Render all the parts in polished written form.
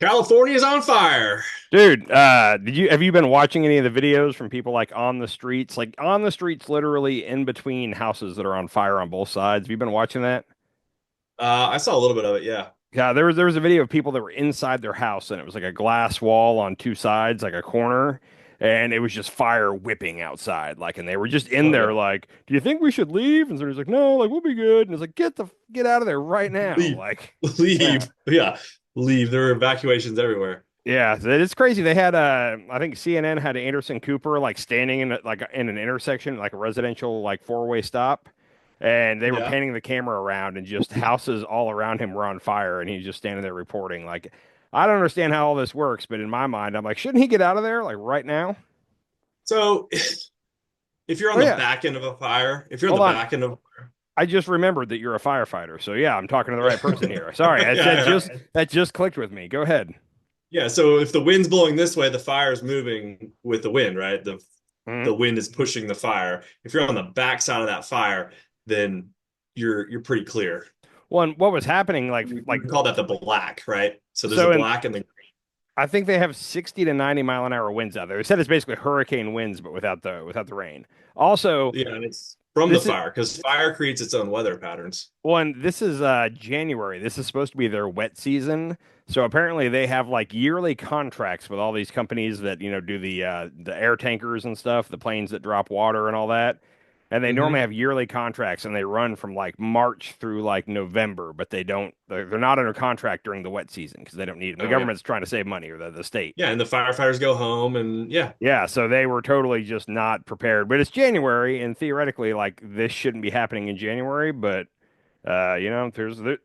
California's on fire. Dude, have you been watching any of the videos from people like on the streets? Like on the streets, literally in between houses that are on fire on both sides. Have you been watching that? I saw a little bit of it. Yeah. Yeah, there was a video of people that were inside their house and it was like a glass wall on two sides, like a corner, and it was just fire whipping outside. Like, and they were just in Oh there yeah. like, "Do you think we should leave?" And somebody's like, "No, like we'll be good." And it's like, "Get out of there right now." Leave. Like, yeah. Leave. Yeah. Leave. There are evacuations everywhere. Yeah, it's crazy. They had I think CNN had Anderson Cooper like standing in like in an intersection, like a residential like four-way stop, and they were Yeah. panning the camera around, and just houses all around him were on fire, and he's just standing there reporting. Like, I don't understand how all this works, but in my mind, I'm like, shouldn't he get out of there like right now? So if you're on Oh the yeah, back end of a fire, if you're on hold the on. back end of I just remembered that you're a firefighter, so yeah, I'm talking to the right person here. Sorry, yeah, yeah. that just clicked with me. Go ahead. Yeah, so if the wind's blowing this way, the fire is moving with the wind, right? The Mhm. wind is pushing the fire. If you're on the back side of that fire, then you're pretty clear. Well, and what was happening, We call that the black, right? So there's a so in black and the I think they have 60 to 90 mile an hour winds out there. They said it's basically hurricane winds, but without the rain. Also, yeah, and it's from the this is fire because fire creates its own weather patterns. this is January. This is supposed to be their wet season. So apparently they have like yearly contracts with all these companies that, do the air tankers and stuff, the planes that drop water and all that. And they normally Hmm. have yearly contracts and they run from like March through like November, but they're not under contract during the wet season because they don't need them. The Oh yeah, government's trying to save money, or the state. yeah, and the firefighters go home, and yeah, Yeah, so they were totally just not prepared. But it's January, and theoretically, like this shouldn't be happening in January. But the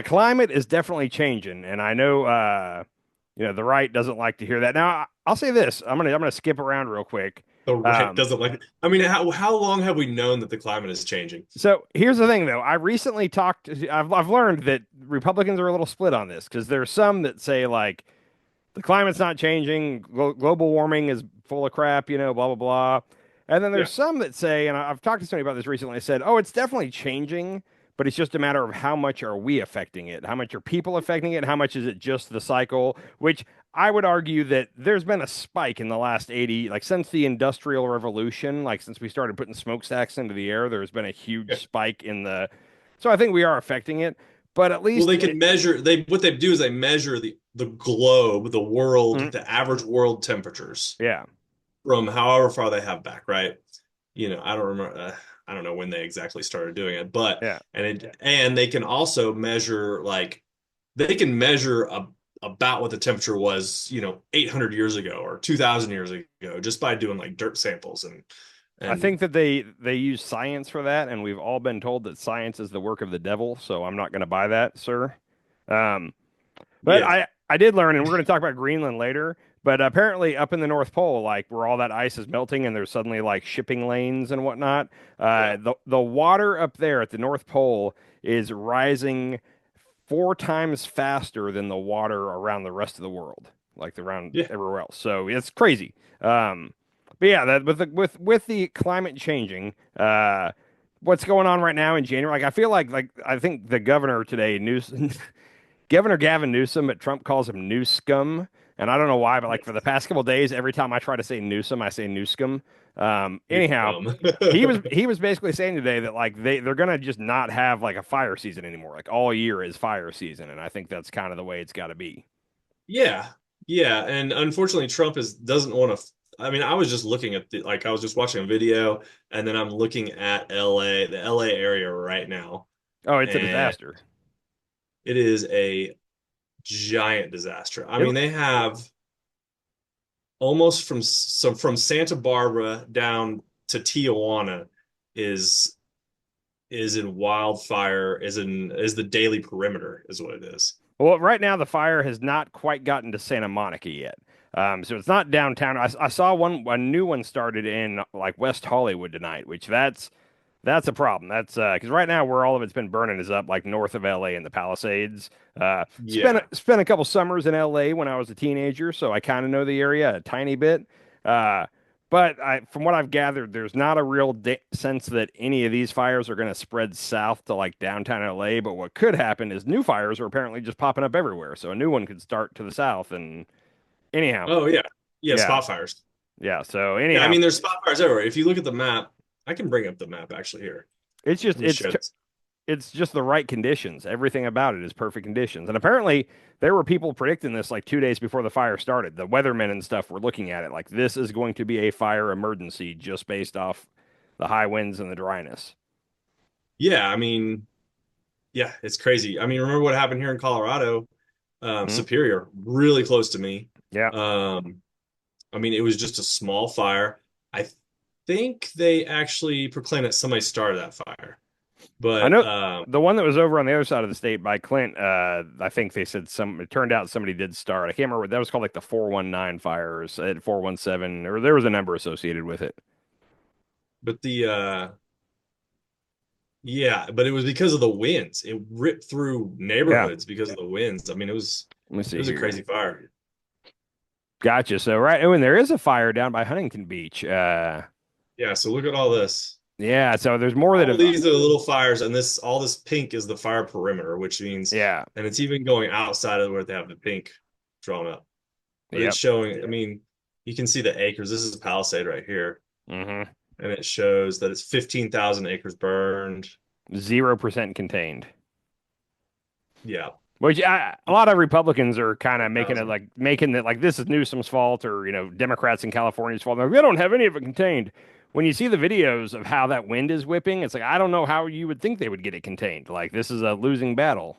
climate is definitely changing, and I know the right doesn't like to hear that. Now, I'll say this: I'm gonna skip around real quick. the right Um, doesn't like it. I mean, how long have we known that the climate is changing? so here's the thing, though. I recently talked. I've learned that Republicans are a little split on this because there's some that say like the climate's not changing. Global warming is full of crap, blah, blah, blah. And then Yeah. there's some that say, and I've talked to somebody about this recently, said, oh, it's definitely changing, but it's just a matter of how much are we affecting it? How much are people affecting it? How much is it just the cycle? Which I would argue that there's been a spike in the last 80, like since the Industrial Revolution, like since we started putting smokestacks into the air, there's been a huge Yeah. spike in the. So I think we are affecting it, but at Well, least they can measure. They what they do is they measure the globe, the world, mm, the average world temperatures yeah. from however far they have back, right? I don't remember. I don't know when they exactly started doing it, but Yeah. and they can also measure like they can measure about what the temperature was, 800 years ago or 2,000 years ago just by doing like dirt samples I and think that they use science for that, and we've all been told that science is the work of the devil, so I'm not going to buy that, sir. Um, but yeah, I did learn, and we're going to talk about Greenland later. But apparently, up in the North Pole, like where all that ice is melting, and there's suddenly like shipping lanes and whatnot, yeah, the water up there at the North Pole is rising 4 times faster than the water around the rest of the world, like around yeah. everywhere else. So it's crazy. But yeah, that with the climate changing, what's going on right now in January? Like I feel like I think the governor today, Newsom, Governor Gavin Newsom, but Trump calls him Newscum, and I don't know why, but like for the past couple of days, every time I try to say Newsom, I say Newscum. It's Anyhow, dumb. he was basically saying today that like they're gonna just not have like a fire season anymore. Like all year is fire season, and I think that's kind of the way it's got to be. Yeah, yeah, and unfortunately, Trump is doesn't want to. I mean, I was just looking at I was just watching a video, and then I'm looking at LA, the LA area right now, Oh, it's a and disaster. it is a giant disaster. I It, mean, they have almost from Santa Barbara down to Tijuana is in wildfire, is the daily perimeter, is what it is. well, right now the fire has not quite gotten to Santa Monica yet. So it's not downtown. I saw a new one started in like West Hollywood tonight, which that's a problem. That's because right now where all of it's been burning is up like north of LA in the Palisades. Yeah. Spent a couple summers in LA when I was a teenager, so I kind of know the area a tiny bit. Uh, But from what I've gathered, there's not a real sense that any of these fires are going to spread south to like downtown LA. But what could happen is new fires are apparently just popping up everywhere. So a new one could start to the south. And anyhow, Oh yeah, yeah, yeah, spot fires. yeah. So Yeah, I anyhow, mean there's spot fires everywhere. If you look at the map, I can bring up the map actually here. it's just Let me show this. it's just the right conditions. Everything about it is perfect conditions. And apparently, there were people predicting this like 2 days before the fire started. The weathermen and stuff were looking at it like this is going to be a fire emergency just based off the high winds and the dryness. Yeah, I mean, yeah, it's crazy. I mean, remember what happened here in Colorado, Hmm. Superior, really close to me. Yeah, Um, I mean, it was just a small fire. I think they actually proclaimed that somebody started that fire, I but know the one that was over on the other side of the state by Clint. I think they said some. It turned out somebody did start. I can't remember. That was called like the 419 fires at 417, or there was a number associated with it. the yeah, but it was because of the winds. It ripped through Yeah. neighborhoods because of the winds. I mean, Let me it see was a here. crazy fire. Gotcha. So right, oh, and there is a fire down by Huntington Beach. Yeah, so look at all this. Yeah. So there's more that All have. these are little fires, and this all this pink is the fire perimeter, which means, Yeah. and it's even going outside of where they have the pink drawn up. But it's Yep. showing, I mean, you can see the acres. This is a Palisade right here, Hmm. and it shows that it's 15,000 acres burned. 0% contained. Yeah, Which a lot of Republicans are kind of making it 1,000. like making it like this is Newsom's fault or Democrats in California's fault. They're like, they don't have any of it contained. When you see the videos of how that wind is whipping, it's like I don't know how you would think they would get it contained. Like this is a losing battle.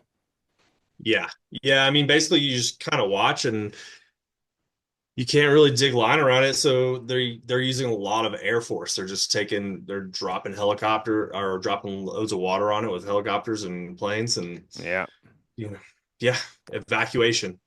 Yeah, yeah. I mean, basically, you just kind of watch, and you can't really dig line around it. So they're using a lot of Air Force. They're dropping helicopter or dropping loads of water on it with helicopters and planes, and Yeah. you know, yeah, evacuation.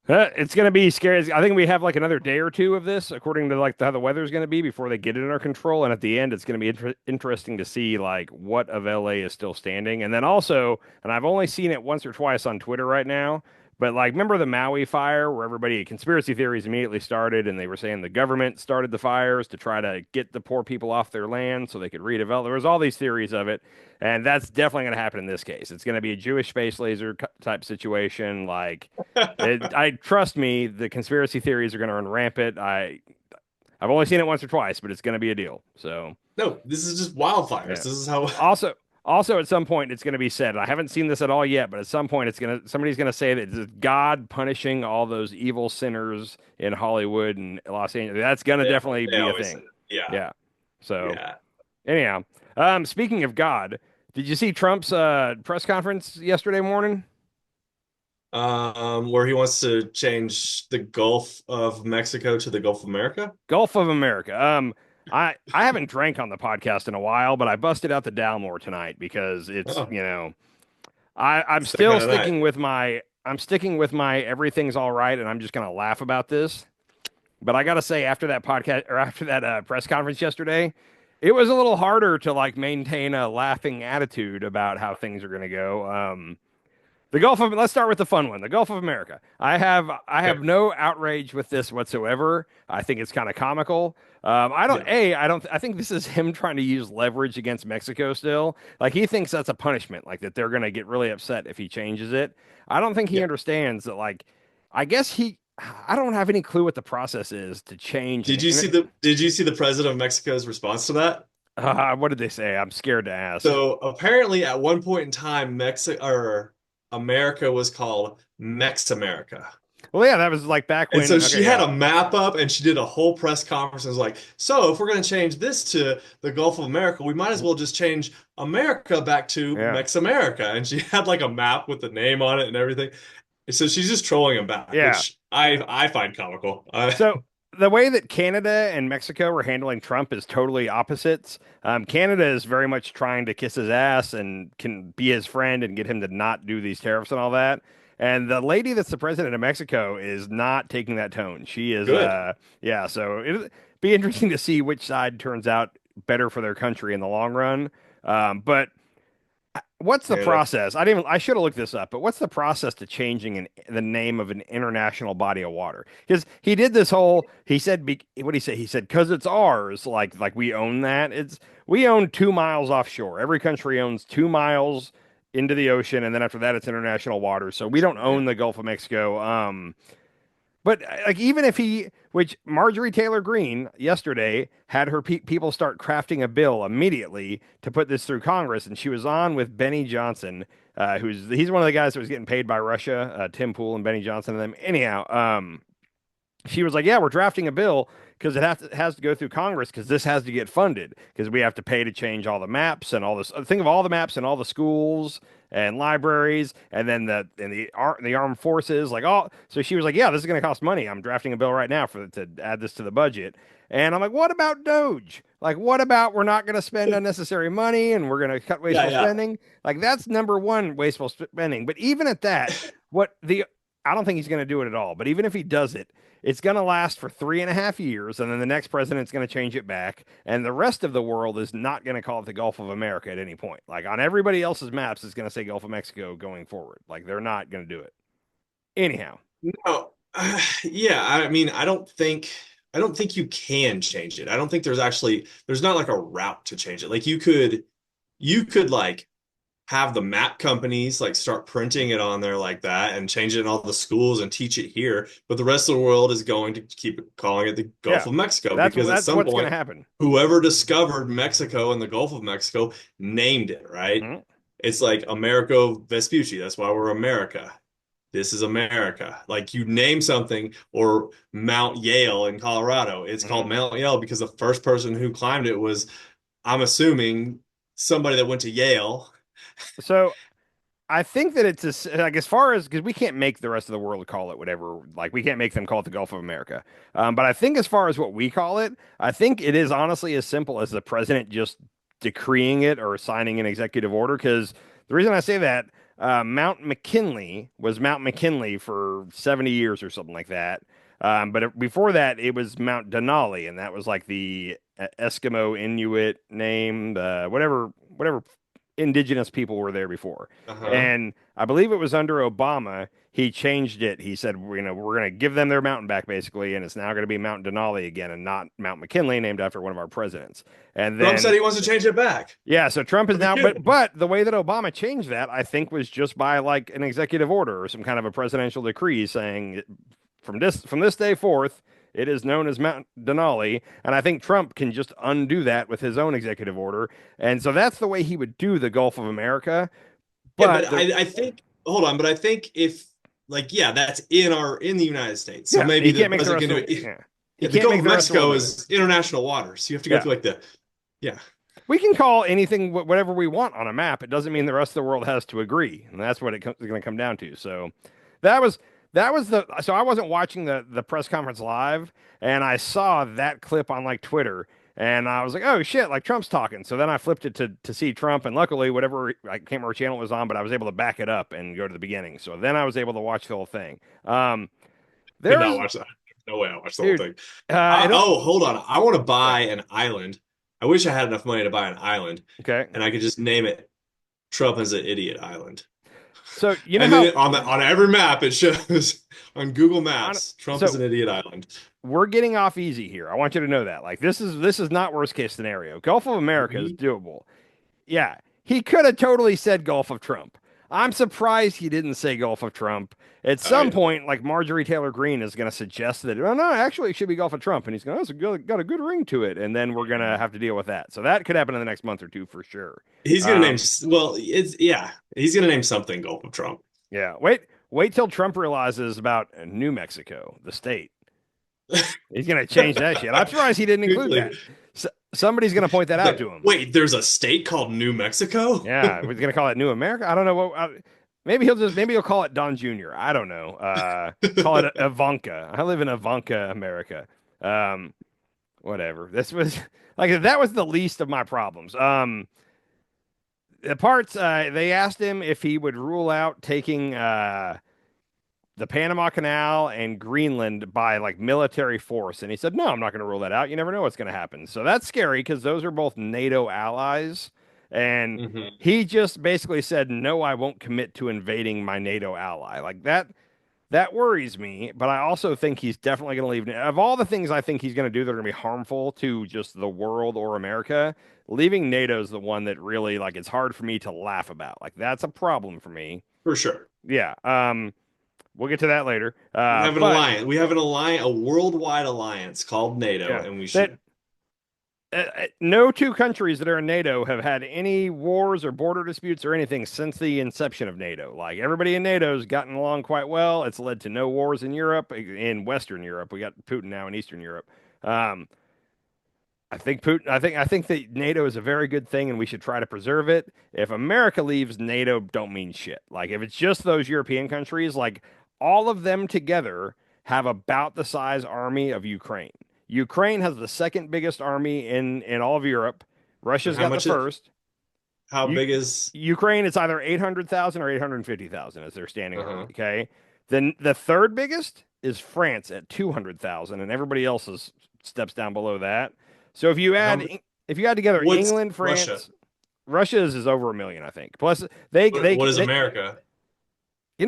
It's going to be scary. I think we have like another day or two of this, according to like how the weather's going to be before they get it under control. And at the end, it's going to be interesting to see like what of LA is still standing. And then also, and I've only seen it once or twice on Twitter right now, but like remember the Maui fire where everybody conspiracy theories immediately started and they were saying the government started the fires to try to get the poor people off their land so they could redevelop. There was all these theories of it, and that's definitely going to happen in this case. It's going to be a Jewish space laser type situation, like. I trust me, the conspiracy theories are going to run rampant. I've only seen it once or twice, but it's going to be a deal. So No, this is just wildfires. yeah. This is how. Also, also at some point it's going to be said. I haven't seen this at all yet, but at some point somebody's going to say that it's God punishing all those evil sinners in Hollywood and Los Angeles. That's going to They, definitely they be a always say thing. it. Yeah, Yeah. So yeah. anyhow, speaking of God, did you see Trump's press conference yesterday morning? Where he wants to change the Gulf of Mexico to the Gulf of America. Gulf of America. I haven't drank on the podcast in a while, but I busted out the Dalmore tonight because Oh, I'm it's that still kind of night. sticking with my everything's all right, and I'm just gonna laugh about this. But I gotta say, after that podcast or after that press conference yesterday, it was a little harder to like maintain a laughing attitude about how things are gonna go. The Gulf of let's start with the fun one. The Gulf of America. I have Okay. no outrage with this whatsoever. I think it's kind of comical. Yeah. I don't I think this is him trying to use leverage against Mexico still. Like he thinks that's a punishment, like that they're going to get really upset if he changes it. I don't think he Yeah. understands that like I guess he I don't have any clue what the process is to change Did you see the president of Mexico's response to that? what did they say? I'm scared to ask. So apparently at one point in time Mexico or America was called Mex America. Well, yeah, that was like back And so when she okay, had yeah. a map up and she did a whole press conference and was like, so if we're going to change this to the Gulf of America, we might as well just change America back to Yeah. Mex America. And she had like a map with the name on it and everything. And so she's just trolling him back, Yeah. which I find comical. So the way that Canada and Mexico were handling Trump is totally opposites. Canada is very much trying to kiss his ass and can be his friend and get him to not do these tariffs and all that. And the lady that's the president of Mexico is not taking that tone. She is, Good. yeah. So it'll be interesting to see which side turns out better for their country in the long run. But what's the You know? process? I should have looked this up, but what's the process to changing the name of an international body of water? Because he did this whole, he said, what did he say? He said, because it's ours, like we own that. We own 2 miles offshore. Every country owns 2 miles into the ocean, and then after that, it's international water. So we don't Yeah. own the Gulf of Mexico. But like even if he, which Marjorie Taylor Greene yesterday had her people start crafting a bill immediately to put this through Congress, and she was on with Benny Johnson, he's one of the guys that was getting paid by Russia, Tim Pool and Benny Johnson and them. Anyhow, she was like, "Yeah, we're drafting a bill because has to go through Congress because this has to get funded because we have to pay to change all the maps and all this. Think of all the maps and all the schools and libraries, and then the armed forces, like all." So she was like, "Yeah, this is going to cost money. I'm drafting a bill right now to add this to the budget." And I'm like, "What about Doge? Like, what about we're not going to spend unnecessary money and we're going to cut Yeah, wasteful yeah. spending? Like, that's number one wasteful spending." But even at that, what the I don't think he's going to do it at all. But even if he does it, it's going to last for 3.5 years, and then the next president's going to change it back, and the rest of the world is not going to call it the Gulf of America at any point. Like on everybody else's maps, it's going to say Gulf of Mexico going forward. Like they're not going to do it. Anyhow, No, yeah. I mean, I don't think you can change it. I don't think there's not like a route to change it. Like you could like have the map companies like start printing it on there like that and change it in all the schools and teach it here. But the rest of the world is going to keep calling it the Gulf yeah, of Mexico that's because at that's some what's going point, to happen. whoever discovered Mexico and the Gulf of Mexico named it, right? Mhm. It's like Americo Vespucci. That's why we're America. This is America. Like you name something, or Mount Yale in Colorado. It's called Mhm. Mount Yale because the first person who climbed it was, I'm assuming, somebody that went to Yale. So I think that like as far as because we can't make the rest of the world call it whatever. Like we can't make them call it the Gulf of America. But I think as far as what we call it, I think it is honestly as simple as the president just decreeing it or signing an executive order. Because the reason I say that, Mount McKinley was Mount McKinley for 70 years or something like that. Before that, it was Mount Denali, and that was like the Eskimo Inuit name, whatever indigenous people were there before. Uh-huh. And I believe it was under Obama, he changed it. He said, we're going to give them their mountain back, basically, and it's now going to be Mount Denali again and not Mount McKinley, named after one of our presidents. And Trump said then, he wants to change it back. yeah, so Trump is Are you now, kidding? but the way that Obama changed that, I think, was just by like an executive order or some kind of a presidential decree saying from this day forth, it is known as Mount Denali, and I think Trump can just undo that with his own executive order, and so that's the way he would do the Gulf of America. Yeah, but But the I think hold on, but I think if like yeah, that's in the United States. So Yeah, maybe he the can't make the president rest can do of it. yeah. He Yeah, the can't Gulf make of the rest of the world Mexico do it. is international waters. You have to go Yeah. through like the yeah. We can call anything whatever we want on a map. It doesn't mean the rest of the world has to agree, and that's what it's going to come down to. So that was so I wasn't watching the press conference live, and I saw that clip on like Twitter, and I was like, oh shit, like Trump's talking. So then I flipped it to see Trump, and luckily whatever I can't remember what channel it was on, but I was able to back it up and go to the beginning. So then I was able to watch the whole thing. Could There not was watch that. No way I watched the whole dude, thing. I, it oh, hold on. I want to yeah buy an island. I wish I had enough money to buy an island okay. and I could just name it Trump is an idiot island. So you know And then how on every map it shows on Google on Maps, Trump is so an idiot island. we're getting off easy here. I want you to know that. Like this is not worst case scenario. Gulf of America is We doable. Yeah, he could have totally said Gulf of Trump. I'm surprised he didn't say Gulf of Trump. At some I point, like Marjorie Taylor Greene is going to suggest that, oh no, actually it should be Gulf of Trump, and he's going, oh, got a good ring to it, and then we're going to have to deal with that. So that could happen in the next month or two for sure. he's gonna name Um, well, it's yeah, he's gonna name something Gulf of Trump. yeah, wait till Trump realizes about New Mexico, the state. He's going to change that shit. I'm surprised he didn't include Like, that. Somebody's going to point that it's out like, to him. wait, there's a state called New Mexico? Yeah, we're going to call it New America. I don't know what. Maybe he'll call it Don Jr. I don't know. Call it Ivanka. I live in Ivanka, America. Um, Whatever. This was like that was the least of my problems. The parts they asked him if he would rule out taking the Panama Canal and Greenland by like military force. And he said, no, I'm not going to rule that out. You never know what's going to happen. So that's scary because those are both NATO allies. And Hmm. he just basically said, "No, I won't commit to invading my NATO ally." Like that worries me, but I also think he's definitely going to leave. Of all the things I think he's going to do that are going to be harmful to just the world or America, leaving NATO is the one that really like it's hard for me to laugh about. Like that's a problem for me. For sure. Yeah. We'll get to that later. We have an But alliance. We have an alliance, a worldwide alliance called NATO, yeah, and we that should. no two countries that are in NATO have had any wars or border disputes or anything since the inception of NATO. Like everybody in NATO's gotten along quite well. It's led to no wars in Europe, in Western Europe. We got Putin now in Eastern Europe. Um, I think Putin. I think that NATO is a very good thing, and we should try to preserve it. If America leaves, NATO don't mean shit. Like if it's just those European countries, like all of them together have about the size army of Ukraine. Ukraine has the second biggest army in all of Europe. And Russia's how got the much it? first. How U- big is? Ukraine is either 800,000 or 850,000 as their standing army. Uh-huh. Okay, then the third biggest is France at 200,000, and everybody else is steps down below that. So How? if you add together What's England, Russia? France, Russia's is over a million, I think. Plus they they What is they America?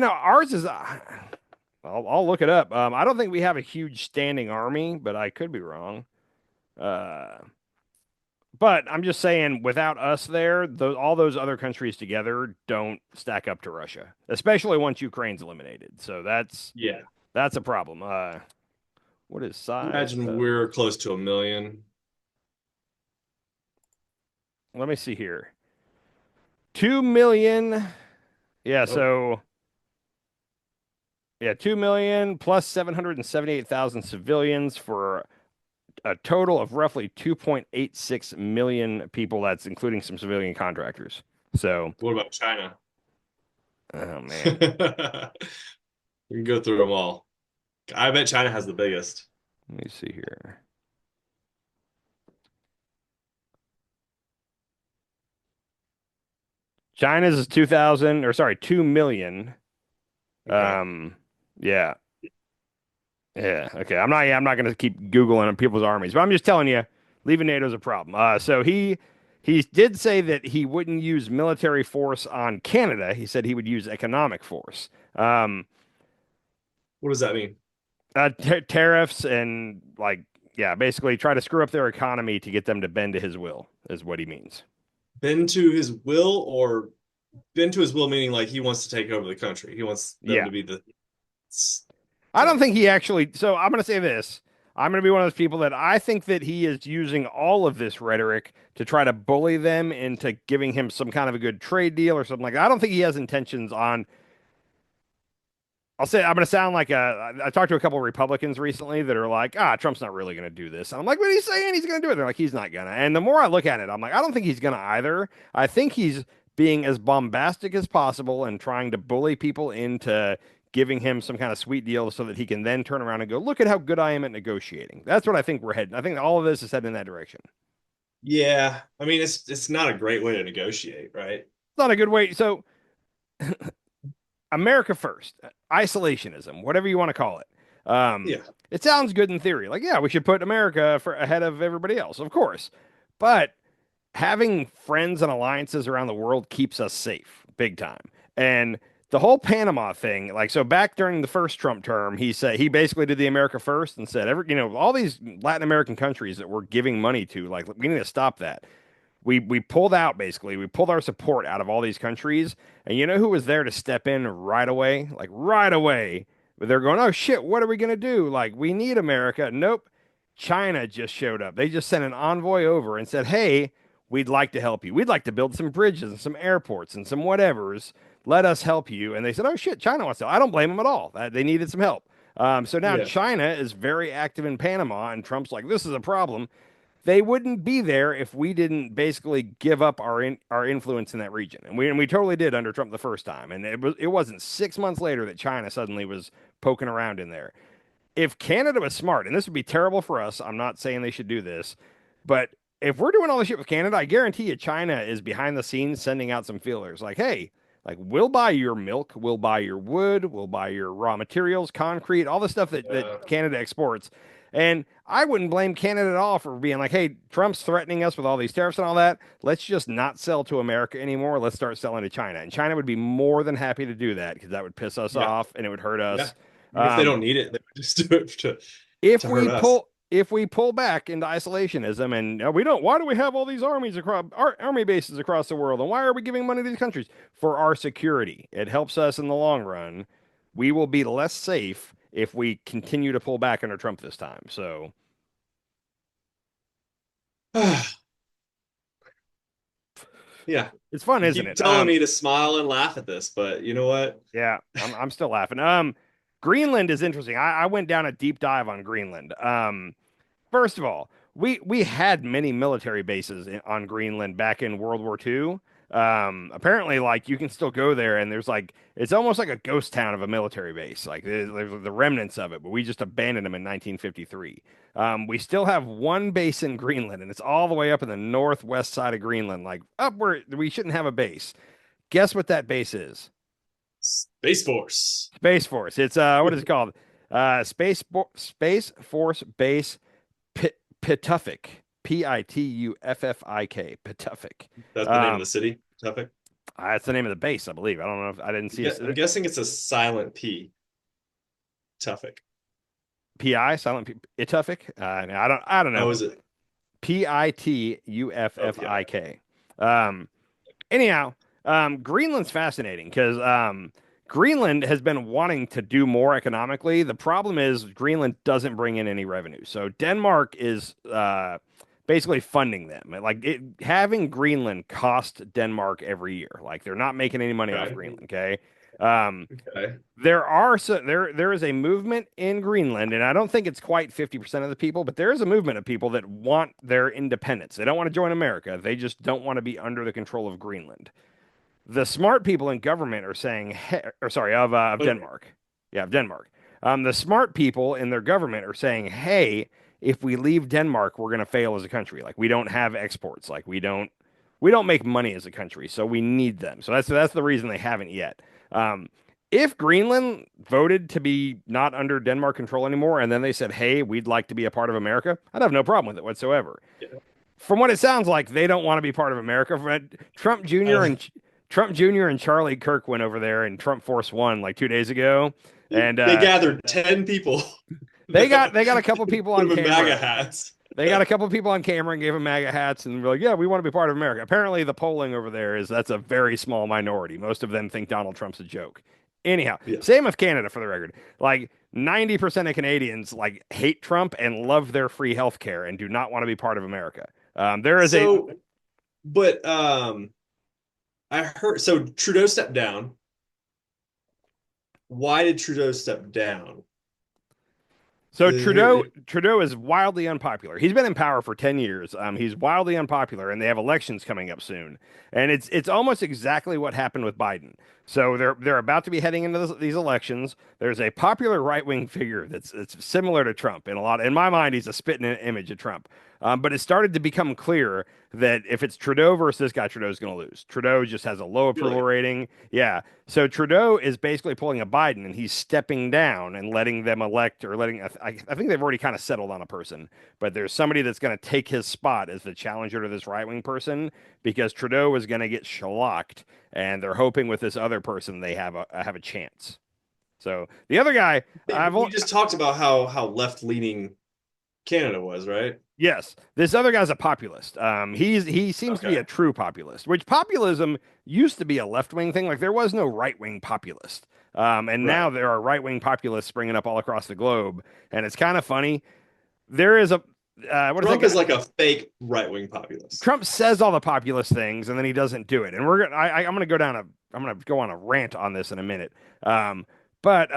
ours is. I'll look it up. I don't think we have a huge standing army, but I could be wrong. Uh, but I'm just saying, without us there, all those other countries together don't stack up to Russia, especially once Ukraine's eliminated. So Yeah. that's a problem. What is size Imagine of? we're close to a million. Let me see here. 2 million. Yeah, Oh, so yeah, 2 million plus 778,000 civilians for a total of roughly 2.86 million people. That's including some civilian contractors. So, what about China? oh man, We can go through them all. I bet China has the biggest. let me see here. China's is 2,000 or sorry, 2 million. Okay. Um, yeah. Yeah. Okay. I'm not going to keep Googling on people's armies, but I'm just telling you, leaving NATO is a problem. So he did say that he wouldn't use military force on Canada. He said he would use economic force. What does that mean? Tariffs and like, yeah, basically try to screw up their economy to get them to bend to his will is what he means. Bend to his will, or bend to his will meaning like he wants to take over the country. He wants them Yeah. to be the I don't think he actually. So I'm going to say this. I'm going to be one of those people that I think that he is using all of this rhetoric to try to bully them into giving him some kind of a good trade deal or something like that. I don't think he has intentions on. I'll say I'm going to sound like I talked to a couple of Republicans recently that are like, Trump's not really going to do this. And I'm like, what he's saying he's going to do it. They're like, he's not going to. And the more I look at it, I'm like, I don't think he's going to either. I think he's being as bombastic as possible and trying to bully people into giving him some kind of sweet deal so that he can then turn around and go, look at how good I am at negotiating. That's what I think we're heading. I think all of this is heading in that direction. yeah. I mean, it's not a great way to negotiate, right? It's not a good way. So America first, isolationism, whatever you want to call it. Um, Yeah. it sounds good in theory. Like, yeah, we should put America for ahead of everybody else, of course. But having friends and alliances around the world keeps us safe, big time. And the whole Panama thing, like, so back during the first Trump term, he basically did the America first and said, all these Latin American countries that we're giving money to, like, we need to stop that. We pulled out basically. We pulled our support out of all these countries, and you know who was there to step in right away? Like right away. But they're going, "Oh shit, what are we going to do? Like we need America." Nope. China just showed up. They just sent an envoy over and said, "Hey, we'd like to help you. We'd like to build some bridges and some airports and some whatevers. Let us help you." And they said, "Oh shit, China wants to." I don't blame them at all. They needed some help. So now Yeah. China is very active in Panama, and Trump's like, "This is a problem." They wouldn't be there if we didn't basically give up our influence in that region, and we totally did under Trump the first time. And it wasn't 6 months later that China suddenly was poking around in there. If Canada was smart, and this would be terrible for us, I'm not saying they should do this, but if we're doing all this shit with Canada, I guarantee you China is behind the scenes sending out some feelers like, hey, like we'll buy your milk, we'll buy your wood, we'll buy your raw materials, concrete, all the stuff that Uh, Canada exports. And I wouldn't blame Canada at all for being like, hey, Trump's threatening us with all these tariffs and all that. Let's just not sell to America anymore. Let's start selling to China. And China would be more than happy to do that because that would piss us Yeah, off and it would hurt yeah. us. I mean, if they Um, don't need it, they would just do it if to hurt we us. pull back into isolationism and we don't, why do we have all these armies across our army bases across the world, and why are we giving money to these countries? For our security. It helps us in the long run. We will be less safe if we continue to pull back under Trump this time. So Yeah. it's fun, You isn't keep it? telling me to smile and laugh at this, but you know what? Yeah, I'm still laughing. Greenland is interesting. I went down a deep dive on Greenland. First of all, we had many military bases on Greenland back in World War II. Apparently, like you can still go there, and there's like it's almost like a ghost town of a military base. Like there's the remnants of it, but we just abandoned them in 1953. We still have one base in Greenland, and it's all the way up in the northwest side of Greenland, like up where we shouldn't have a base. Guess what that base is? Space Force. Space Force. It's what is it called? Space Force Base Pituffik. Pituffik. Pituffik. That's the name of Um, the city, Pituffik. that's the name of the base, I believe. I don't know if I didn't see Yeah, I'm a guessing it's a silent P, Tuffic. PI silent P, Pituffik. I don't Oh, know. is it? Okay. Pituffik. Um, anyhow, Greenland's fascinating because Greenland has been wanting to do more economically. The problem is Greenland doesn't bring in any revenue. So Denmark is basically funding them. Having Greenland cost Denmark every year. Like they're not making any money off Okay. Greenland. Okay. Um, Okay. there is a movement in Greenland, and I don't think it's quite 50% of the people, but there is a movement of people that want their independence. They don't want to join America. They just don't want to be under the control of Greenland. The smart people in government are saying, or sorry, of But Denmark. Yeah, of Denmark. The smart people in their government are saying, hey, if we leave Denmark, we're going to fail as a country. Like we don't have exports. Like we don't make money as a country, so we need them. So that's the reason they haven't yet. Um, if Greenland voted to be not under Denmark control anymore, and then they said, hey, we'd like to be a part of America, I'd have no problem with it whatsoever. yeah. From what it sounds like, they don't want to be part of America. Trump Jr. Uh, and Trump Jr. and Charlie Kirk went over there, and Trump Force One like 2 days ago, and they gathered 10 people they got a couple people put on them in MAGA camera. hats. They got a couple people on camera and gave them MAGA hats, and were like, "Yeah, we want to be part of America." Apparently, the polling over there is that's a very small minority. Most of them think Donald Trump's a joke. Anyhow, Yeah. same with Canada for the record. Like 90% of Canadians like hate Trump and love their free health care and do not want to be part of America. There is a So, but I heard so Trudeau stepped down. Why did Trudeau step down? So Trudeau Here, Trudeau is wildly unpopular. He's been in power for 10 years. He's wildly unpopular, and they have elections coming up soon. And it's almost exactly what happened with Biden. So they're about to be heading into these elections. There's a popular right wing figure that's it's similar to Trump in a lot. In my mind, he's a spitting image of Trump. But it started to become clear that if it's Trudeau versus this guy, Trudeau's going to lose. Trudeau just has a low approval really? rating. Yeah. So Trudeau is basically pulling a Biden and he's stepping down and letting them elect or letting, I think they've already kind of settled on a person, but there's somebody that's going to take his spot as the challenger to this right wing person because Trudeau is going to get shellacked and they're hoping with this other person they have a chance. So the other guy, We just talked about how left leaning Canada was, right? yes, this other guy's a populist. He seems to be a Okay. true populist, which populism used to be a left wing thing. Like there was no right wing populist, and now Right. there are right wing populists springing up all across the globe, and it's kind of funny. There is a what is that Trump guy? is like a fake right-wing populist. Trump says all the populist things, and then he doesn't do it. And I'm gonna go down a I'm gonna go on a rant on this in a minute. But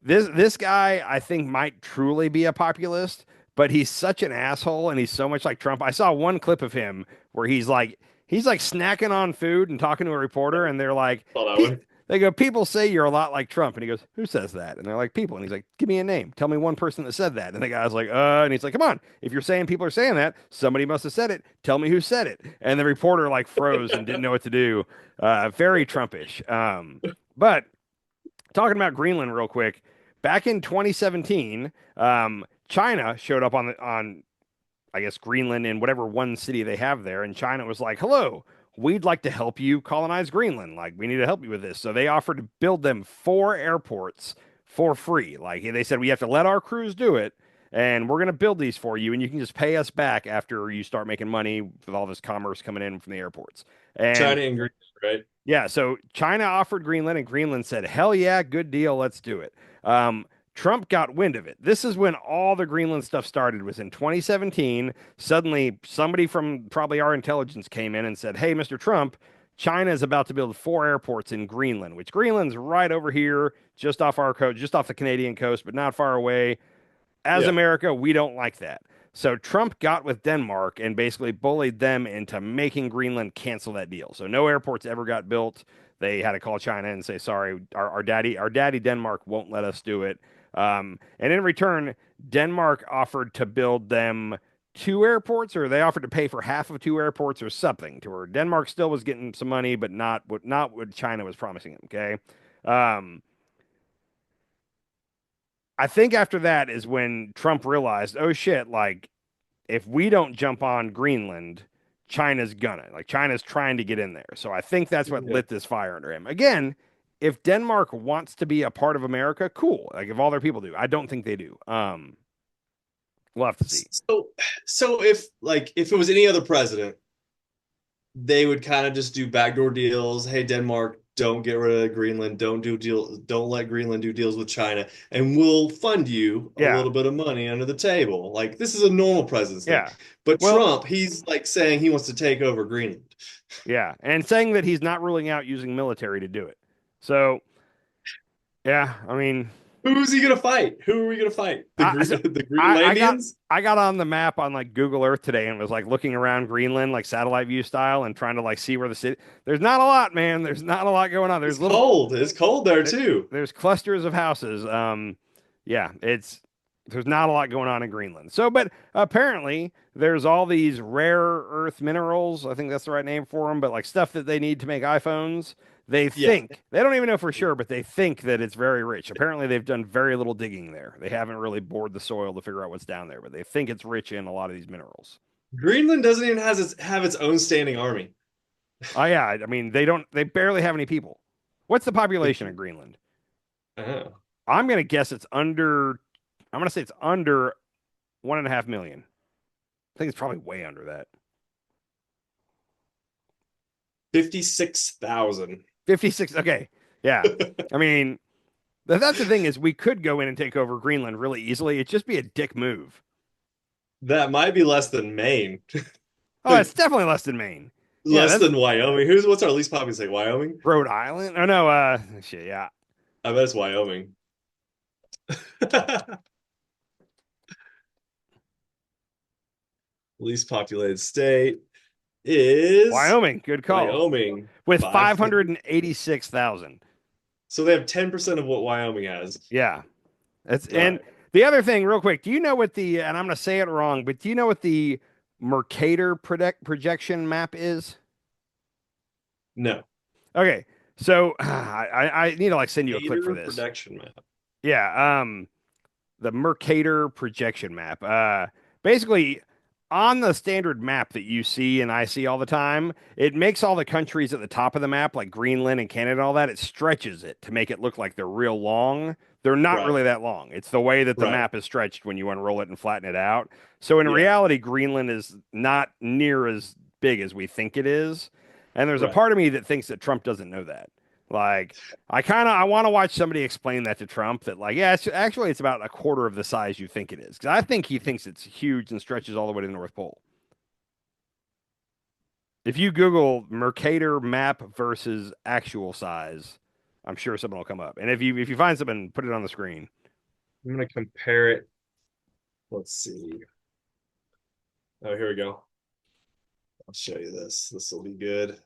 this guy, I think, might truly be a populist, but he's such an asshole and he's so much like Trump. I saw one clip of him where he's like snacking on food and talking to a reporter, and they're like, Saw that "Pe-" one. they go, people say you're a lot like Trump, and he goes, who says that? And they're like, people, and he's like, give me a name, tell me one person that said that, and the guy's like, and he's like, come on, if you're saying people are saying that, somebody must have said it. Tell me who said it. And the reporter like froze and didn't know what to do. Very Trumpish. But talking about Greenland real quick. back in 2017, China showed up on I guess Greenland in whatever one city they have there, and China was like, "Hello, we'd like to help you colonize Greenland. Like, we need to help you with this." So they offered to build them 4 airports for free. Like they said, we have to let our crews do it, and we're going to build these for you, and you can just pay us back after you start making money with all this commerce coming in from the airports. And China and Greenland, right? yeah, so China offered Greenland, and Greenland said, "Hell yeah, good deal, let's do it." Um, Trump got wind of it. This is when all the Greenland stuff started. Was in 2017. Suddenly, somebody from probably our intelligence came in and said, "Hey, Mr. Trump, China is about to build 4 airports in Greenland, which Greenland's right over here, just off our coast, just off the Canadian coast, but not far away. As Yeah. America, we don't like that." So Trump got with Denmark and basically bullied them into making Greenland cancel that deal. So no airports ever got built. They had to call China and say, "Sorry, our daddy Denmark won't let us do it." And in return, Denmark offered to build them 2 airports, or they offered to pay for half of 2 airports, or something, to where Denmark still was getting some money, but not what China was promising them. Okay. Um, I think after that is when Trump realized, oh shit, like if we don't jump on Greenland, China's gonna. Like China's trying to get in there. So I think that's what Yeah. lit this fire under him. Again, if Denmark wants to be a part of America, cool. Like if all their people do. I don't think they do. We'll have to see. So, so if it was any other president, they would kind of just do backdoor deals. Hey, Denmark, don't get rid of Greenland. Don't let Greenland do deals with China, and we'll fund you a Yeah. little bit of money under the table. Like this is a normal president's thing. Yeah. But Well, Trump, he's like saying he wants to take over Greenland. yeah. And saying that he's not ruling out using military to do it. So, yeah, I mean, Who's he gonna fight? Who are we gonna fight? The I so The I got Greenlandians? I got on the map on like Google Earth today and was like looking around Greenland like satellite view style and trying to like see where the city. There's not a lot, man. There's not a lot going on. It's cold. It's cold there There, too. there's clusters of houses. Yeah, there's not a lot going on in Greenland. So, but apparently there's all these rare earth minerals. I think that's the right name for them, but like stuff that they need to make iPhones. Yeah. They don't even know for sure, but they think that it's very rich. Apparently, they've done very little digging there. They haven't really bored the soil to figure out what's down there, but they think it's rich in a lot of these minerals. Greenland doesn't even have its own standing army. Oh yeah, I mean they barely have any people. What's the population of Greenland? Oh. I'm gonna guess it's under. I'm gonna say it's under 1.5 million. I think it's probably way under that. 56,000. 56. Okay. Yeah. I mean, that's the thing is we could go in and take over Greenland really easily. It'd just be a dick move. That might be less than Maine. Oh, it's definitely less than Maine. Yeah, Less that's than Wyoming. What's our least populous state? Wyoming? Rhode Island. Oh no, shit, yeah. I bet it's Wyoming. Least populated state is Wyoming, good call. Wyoming. With Five. 586,000. So they have 10% of what Wyoming has. Yeah. That's All and right. the other thing, real quick, do you know what the and I'm gonna say it wrong, but do you know what the Mercator projection map is? No. Okay, so I need to like send you a clip for Gator this. production map. Yeah, the Mercator projection map. Basically, on the standard map that you see and I see all the time, it makes all the countries at the top of the map, like Greenland and Canada and all that, it stretches it to make it look like they're real long. They're not Right. really that long. It's the way that the Right. map is stretched when you unroll it and flatten it out. So in Yeah. reality, Greenland is not near as big as we think it is. And there's a Right. part of me that thinks that Trump doesn't know that. Like, I want to watch somebody explain that to Trump that like, yeah, it's about a quarter of the size you think it is. Because I think he thinks it's huge and stretches all the way to the North Pole. If you Google Mercator map versus actual size, I'm sure something will come up. And if you find something, put it on the screen. I'm gonna compare it. Let's see. Oh, here we go. I'll show you this. This will be good.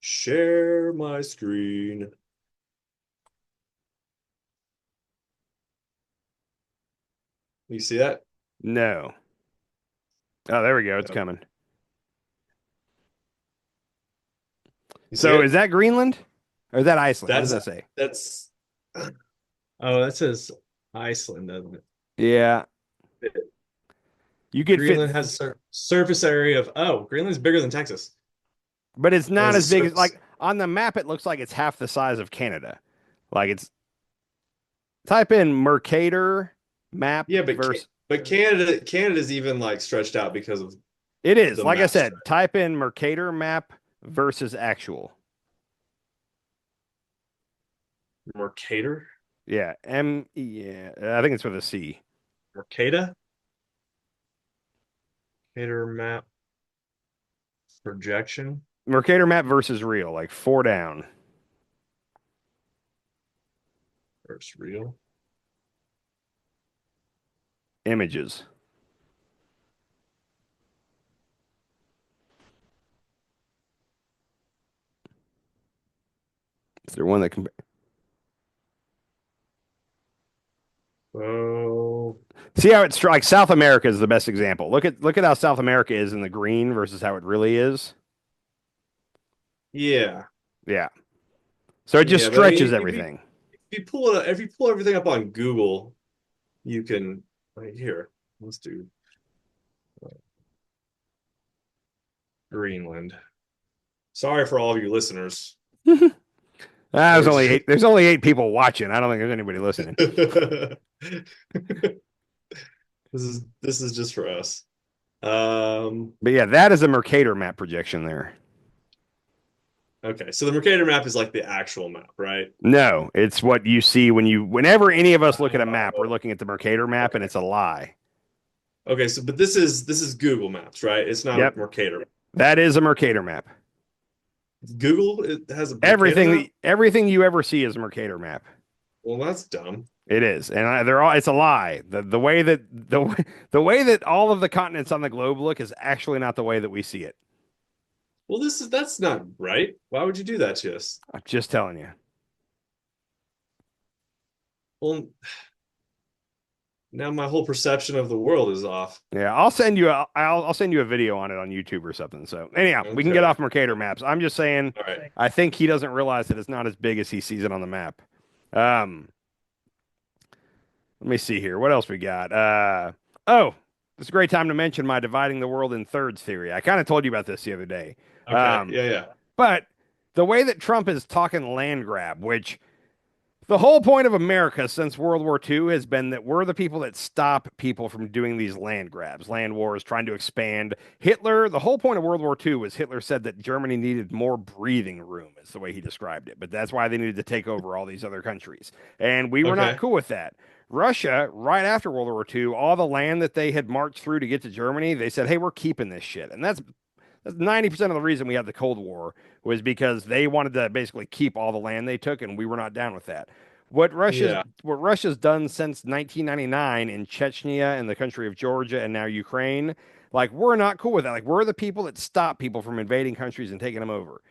Share my screen. You see that? No. Oh, there we go. It's No. coming. You see So is it? that Greenland or is that Iceland? What does That's that say? that's Oh, that says Iceland, doesn't Yeah, it? you could fit, Greenland has a surface area of, oh, Greenland's bigger than Texas. but it's It not has a as big as surface. like on the map. It looks like it's half the size of Canada. Like it's type in Mercator map Yeah, versus. but Canada's even like stretched out because of It is the like I map said. strip. Type in Mercator map versus actual. Mercator? Yeah, Yeah, I think it's with a C. Mercata? Mercator map projection Mercator map versus real, like four down versus real. images. Is there one that can Oh, see how it's like South America is the best example. Look at how South America is in the green versus how it really is. yeah. Yeah. So it just Yeah, but I stretches mean, everything. if you pull everything up on Google, you can right here. Let's do Greenland. Sorry for all of you listeners. There's only There's eight. There's only eight people watching. I don't think there's anybody listening. this is just for us. Um, But yeah, that is a Mercator map projection there. okay, so the Mercator map is like the actual map, right? No, it's what you see whenever any of us look at a map, we're Oh, looking at the Mercator map, and okay. it's a lie. Okay, so but this is Google Maps, right? It's not a Yep, Mercator. that is a Mercator map. Google it has a Mercator map? Everything you ever see is a Mercator map. Well, that's dumb. It is, and they're all. It's a lie. The way that all of the continents on the globe look is actually not the way that we see it. Well, that's not right. Why would you do that to us? I'm just telling you. Well, now my whole perception of the world is off. Yeah, I'll send you a video on it on YouTube or something. So anyhow, we can get Okay. off Mercator maps. I'm just saying, All right. I think he doesn't realize that it's not as big as he sees it on the map. Um, Let me see here. What else we got? Oh, this is a great time to mention my dividing the world in thirds theory. I kind of told you about this the other day. Okay. Um, Yeah, yeah. but the way that Trump is talking land grab, which the whole point of America since World War II has been that we're the people that stop people from doing these land grabs, land wars, trying to expand. The whole point of World War II was Hitler said that Germany needed more breathing room, is the way he described it. But that's why they needed to take over all these other countries. And we were not Okay. cool with that. Russia, right after World War II, all the land that they had marched through to get to Germany, they said, hey, we're keeping this shit. And that's 90% of the reason we had the Cold War was because they wanted to basically keep all the land they took, and we were not down with that. Yeah. What Russia's done since 1999 in Chechnya and the country of Georgia and now Ukraine, like we're not cool with that. Like we're the people that stop people from invading countries and taking them over.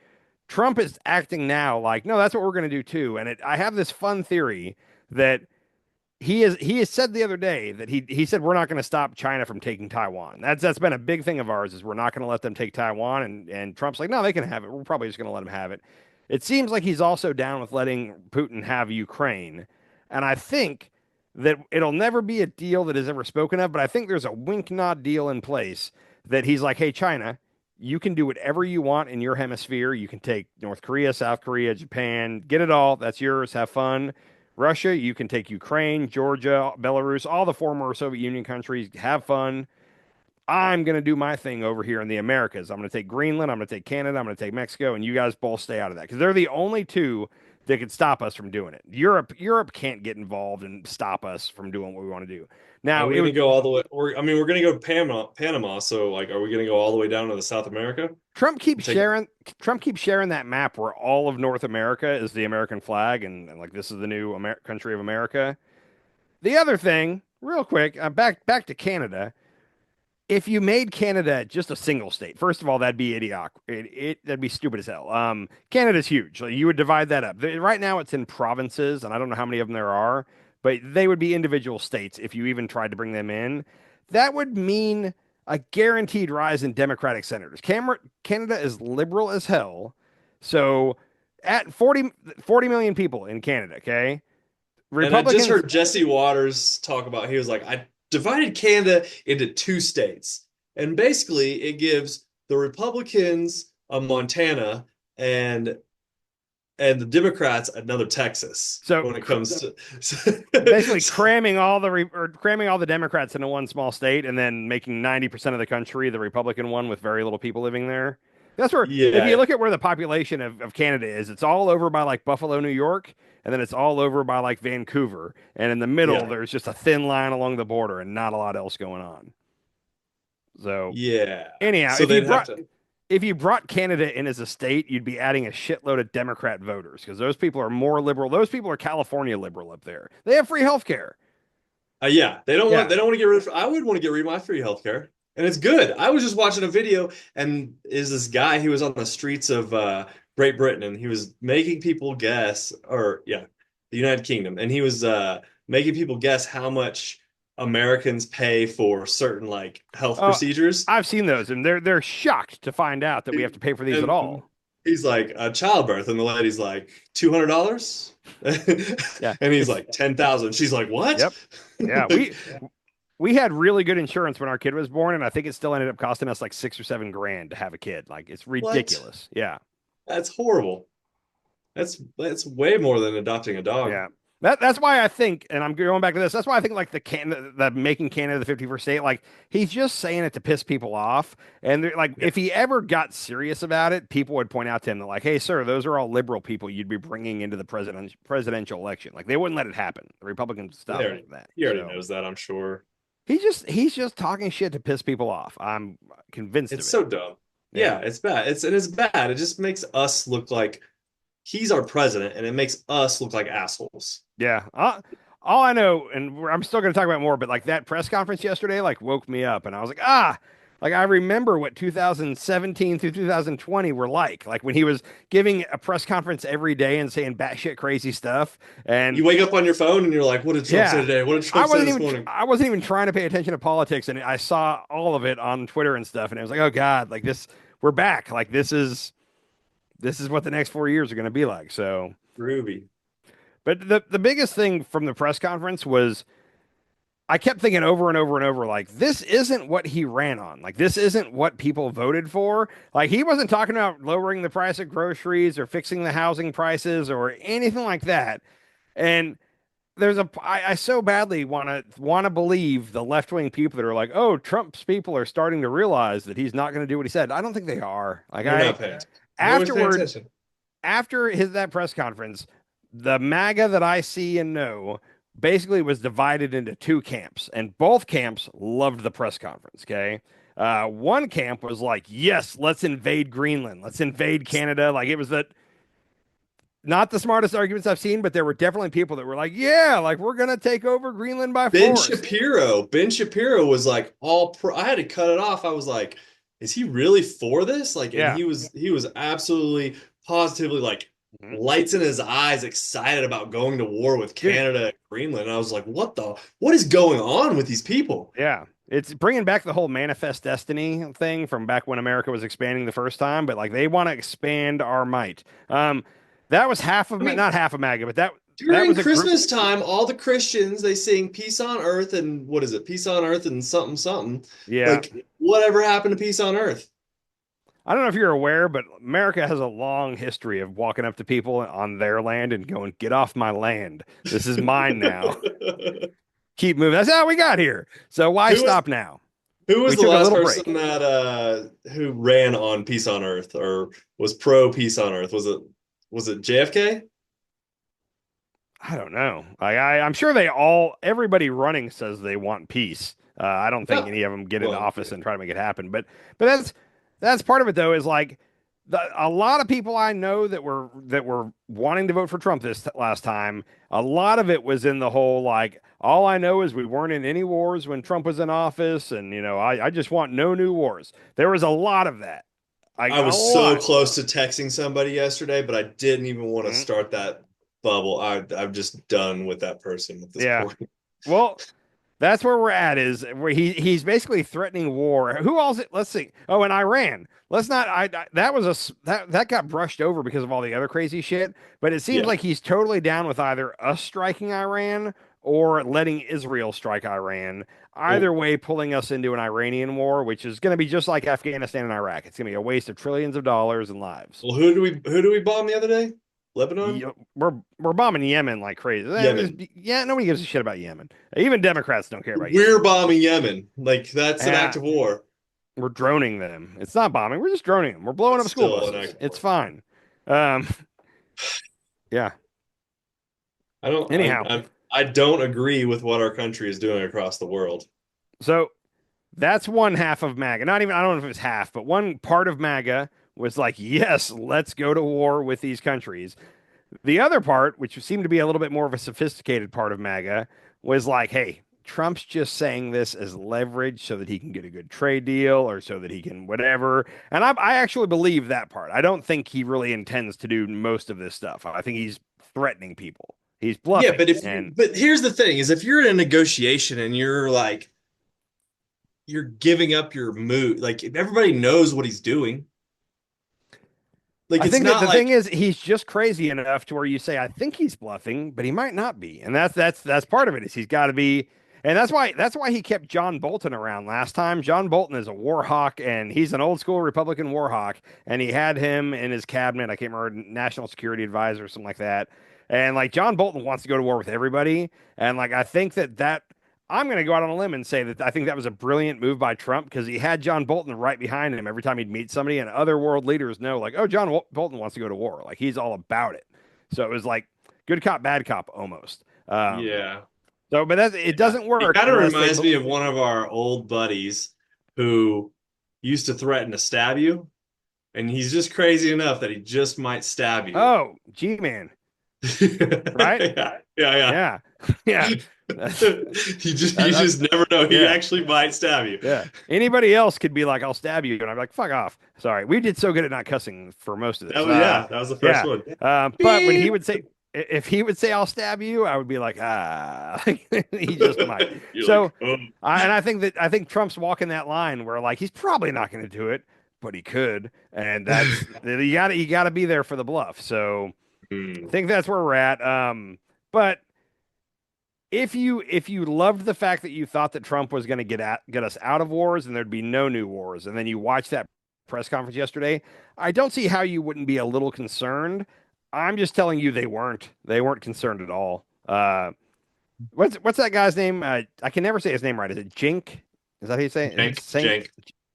Trump is acting now like, no, that's what we're going to do too. I have this fun theory that he has said the other day that he said we're not going to stop China from taking Taiwan. That's been a big thing of ours is we're not going to let them take Taiwan and Trump's like no they can have it. We're probably just going to let them have it. It seems like he's also down with letting Putin have Ukraine. And I think that it'll never be a deal that is ever spoken of, but I think there's a wink nod deal in place that he's like, "Hey China, you can do whatever you want in your hemisphere. You can take North Korea, South Korea, Japan, get it all. That's yours. Have fun." Russia, you can take Ukraine, Georgia, Belarus, all the former Soviet Union countries, have fun. I'm going to do my thing over here in the Americas. I'm going to take Greenland, I'm going to take Canada, I'm going to take Mexico, and you guys both stay out of that because they're the only two that could stop us from doing it. Europe can't get involved and stop us from doing what we want to do. Are Now, we it gonna would go all the way? I mean, we're gonna go to Panama. So, like, are we gonna go all the way down to the South America Trump keeps and take? sharing Trump keeps sharing that map where all of North America is the American flag and like this is the new country of America. The other thing, real quick, back to Canada. If you made Canada just a single state, first of all, that'd be idiotic. That'd be stupid as hell. Canada's huge. Like, you would divide that up. Right now, it's in provinces, and I don't know how many of them there are, but they would be individual states if you even tried to bring them in. That would mean a guaranteed rise in Democratic senators. Canada is liberal as hell. So at 40 million people in Canada, okay? And I just Republicans. heard Jesse Waters talk about, he was like, I divided Canada into two states. And basically, it gives the Republicans a Montana and the Democrats another Texas So when it comes to. basically cramming all the Democrats into one small state and then making 90% of the country the Republican one with very little people living there. That's where, if you Yeah, look at where the population of Canada is, it's all over by like Buffalo, New York, and then it's all over by like Vancouver. And in the middle, yeah, there's just a thin line along the border and not a lot else going on. So yeah. anyhow, So they'd have to. if you brought Canada in as a state, you'd be adding a shitload of Democrat voters because those people are more liberal. Those people are California liberal up there. They have free health care. Yeah, Yeah. they don't want to get rid of. I would want to get rid of my free healthcare, and it's good. I was just watching a video, and is this guy? He was on the streets of Great Britain, and he was making people guess, or yeah, the United Kingdom, and he was making people guess how much Americans pay for certain like health Oh, procedures. I've seen those, and they're shocked to find out that we have to pay for these at And all. he's like, childbirth, and the lady's like, $200, Yeah, and he's like 10,000. She's like, what? yep, yeah. We had really good insurance when our kid was born, and I think it still ended up costing us like 6 or 7 grand to have a kid. Like it's What? ridiculous. Yeah. That's horrible. That's way more than adopting a dog. Yeah. That's why I think, and I'm going back to this. That's why I think like the making Canada the 51st state, like he's just saying it to piss people off. And like Yeah, if he ever got serious about it, people would point out to him that like, hey, sir, those are all liberal people you'd be bringing into the presidential election. Like they wouldn't let it happen. The Republicans they stopped already, that. he already So knows that, I'm sure. he's just talking shit to piss people off. I'm convinced of It's it. so dumb. Yeah. Yeah, it's bad. It's bad. It just makes us look like he's our president, and it makes us look like assholes. Yeah. All I know, and I'm still going to talk about more, but like that press conference yesterday, like woke me up, and I was like, like I remember what 2017 through 2020 were like when he was giving a press conference every day and saying batshit crazy stuff. And You wake up on your phone and you're like, what did Trump say yeah, today? What did Trump say this morning? I wasn't even trying to pay attention to politics, and I saw all of it on Twitter and stuff, and I was like, oh God, like this, we're back. Like this is what the next 4 years are going to be like. So. Groovy. But the biggest thing from the press conference was I kept thinking over and over and over, like, this isn't what he ran on. Like, this isn't what people voted for. Like, he wasn't talking about lowering the price of groceries or fixing the housing prices or anything like that. And I so badly want to believe the left wing people that are like, oh, Trump's people are starting to realize that he's not going to do what he said. I don't think they are. Like, They're not paying attention. Nobody's paying afterward, attention. after that press conference, the MAGA that I see and know basically was divided into two camps, and both camps loved the press conference. Okay. One camp was like, yes, let's invade Greenland, let's invade Canada. Like it was not the smartest arguments I've seen, but there were definitely people that were like, yeah, like we're going to take over Greenland by force. Ben Shapiro was like all pro. I had to cut it off. I was like, is he really for this? Like, and Yeah. he was absolutely positively like Mhm. lights in his eyes, excited about going to war with Dude, Canada and Greenland. And I was like, what is going on with these people? yeah. It's bringing back the whole manifest destiny thing from back when America was expanding the first time, but like they want to expand our might. That was I mean, not half of MAGA, but that during was a group. Christmas time, all the Christians they sing "Peace on Earth" and what is it? "Peace on Earth" and something something. Yeah. Like, whatever happened to peace on Earth? I don't know if you're aware, but America has a long history of walking up to people on their land and going, get off my land. This is mine now. Keep moving. That's how we got here. So why Who was stop now? Who was We the took a last little person break. that who ran on peace on Earth or was pro peace on Earth? Was it JFK? I don't know. I'm sure everybody running says they want peace. I don't think No. any of them get into Well, office and try to make it happen. But that's part of it though. Is like a lot of people I know that were wanting to vote for Trump this last time. A lot of it was in the whole like, all I know is we weren't in any wars when Trump was in office, and I just want no new wars. There was a lot of that. Like I a was so lot. close to texting somebody yesterday, but I didn't even want to Mhm. start that bubble. I'm just done with that person at this Yeah. point. Well. That's where we're at is where he's basically threatening war. Who else? Let's see. Oh, and Iran. Let's not. That was that got brushed over because of all the other crazy shit. But it seems Yeah. like he's totally down with either us striking Iran or letting Israel strike Iran. Either Well, way, pulling us into an Iranian war, which is going to be just like Afghanistan and Iraq. It's going to be a waste of trillions of dollars and lives. well, who do we bomb the other day? Lebanon? We're bombing Yemen like crazy. Yemen. Yeah, nobody gives a shit about Yemen. Even Democrats don't care about We're Yemen. bombing Yemen. Like that's an act Uh, of war. we're droning them. It's not bombing. We're just droning them. We're blowing That's up school still an buses. act of It's war. fine. Um, yeah. I don't Anyhow, I don't agree with what our country is doing across the world. so that's one half of MAGA. Not even, I don't know if it was half, but one part of MAGA was like, yes, let's go to war with these countries. The other part, which seemed to be a little bit more of a sophisticated part of MAGA, was like, hey, Trump's just saying this as leverage so that he can get a good trade deal or so that he can whatever. And I actually believe that part. I don't think he really intends to do most of this stuff. I think he's threatening people. He's Yeah, bluffing. And but here's the thing is if you're in a negotiation and you're like you're giving up your mood, like everybody knows what he's doing. Like I it's think that not the thing like is, he's just crazy enough to where you say, I think he's bluffing, but he might not be, and that's part of it. Is he's got to be, and that's why he kept John Bolton around last time. John Bolton is a war hawk, and he's an old school Republican war hawk, and he had him in his cabinet. I can't remember, national security advisor or something like that. And like John Bolton wants to go to war with everybody, and like I think that I'm going to go out on a limb and say that I think that was a brilliant move by Trump because he had John Bolton right behind him every time he'd meet somebody, and other world leaders know, like, oh, John Bolton wants to go to war. Like, he's all about it. So it was like good cop, bad cop almost. yeah. But it Yeah. doesn't He work kind of unless they. reminds me of one of our old buddies who used to threaten to stab you, and he's just crazy enough that he just might stab you. Oh, G Man, right? Yeah, yeah, Yeah, yeah. yeah. That's You that, just never know. He yeah. actually might stab you. Yeah. Anybody else could be like, I'll stab you. And I'm like, fuck off. Sorry. We did so good at not cussing for most of this. That was the first Yeah. one. But when he Beep. would say, if he would say, I'll stab you, I would be like, ah, he just might. You're So, like, oh. and I think Trump's walking that line where like, he's probably not going to do it, but he could. And you gotta be there for the bluff. So I Hmm. think that's where we're at. But if you loved the fact that you thought that Trump was going to get us out of wars and there'd be no new wars, and then you watched that press conference yesterday, I don't see how you wouldn't be a little concerned. I'm just telling you they weren't concerned at all. What's that guy's name? I can never say his name right. Is it Jink? Is that how you say it? Jank, Saint jank,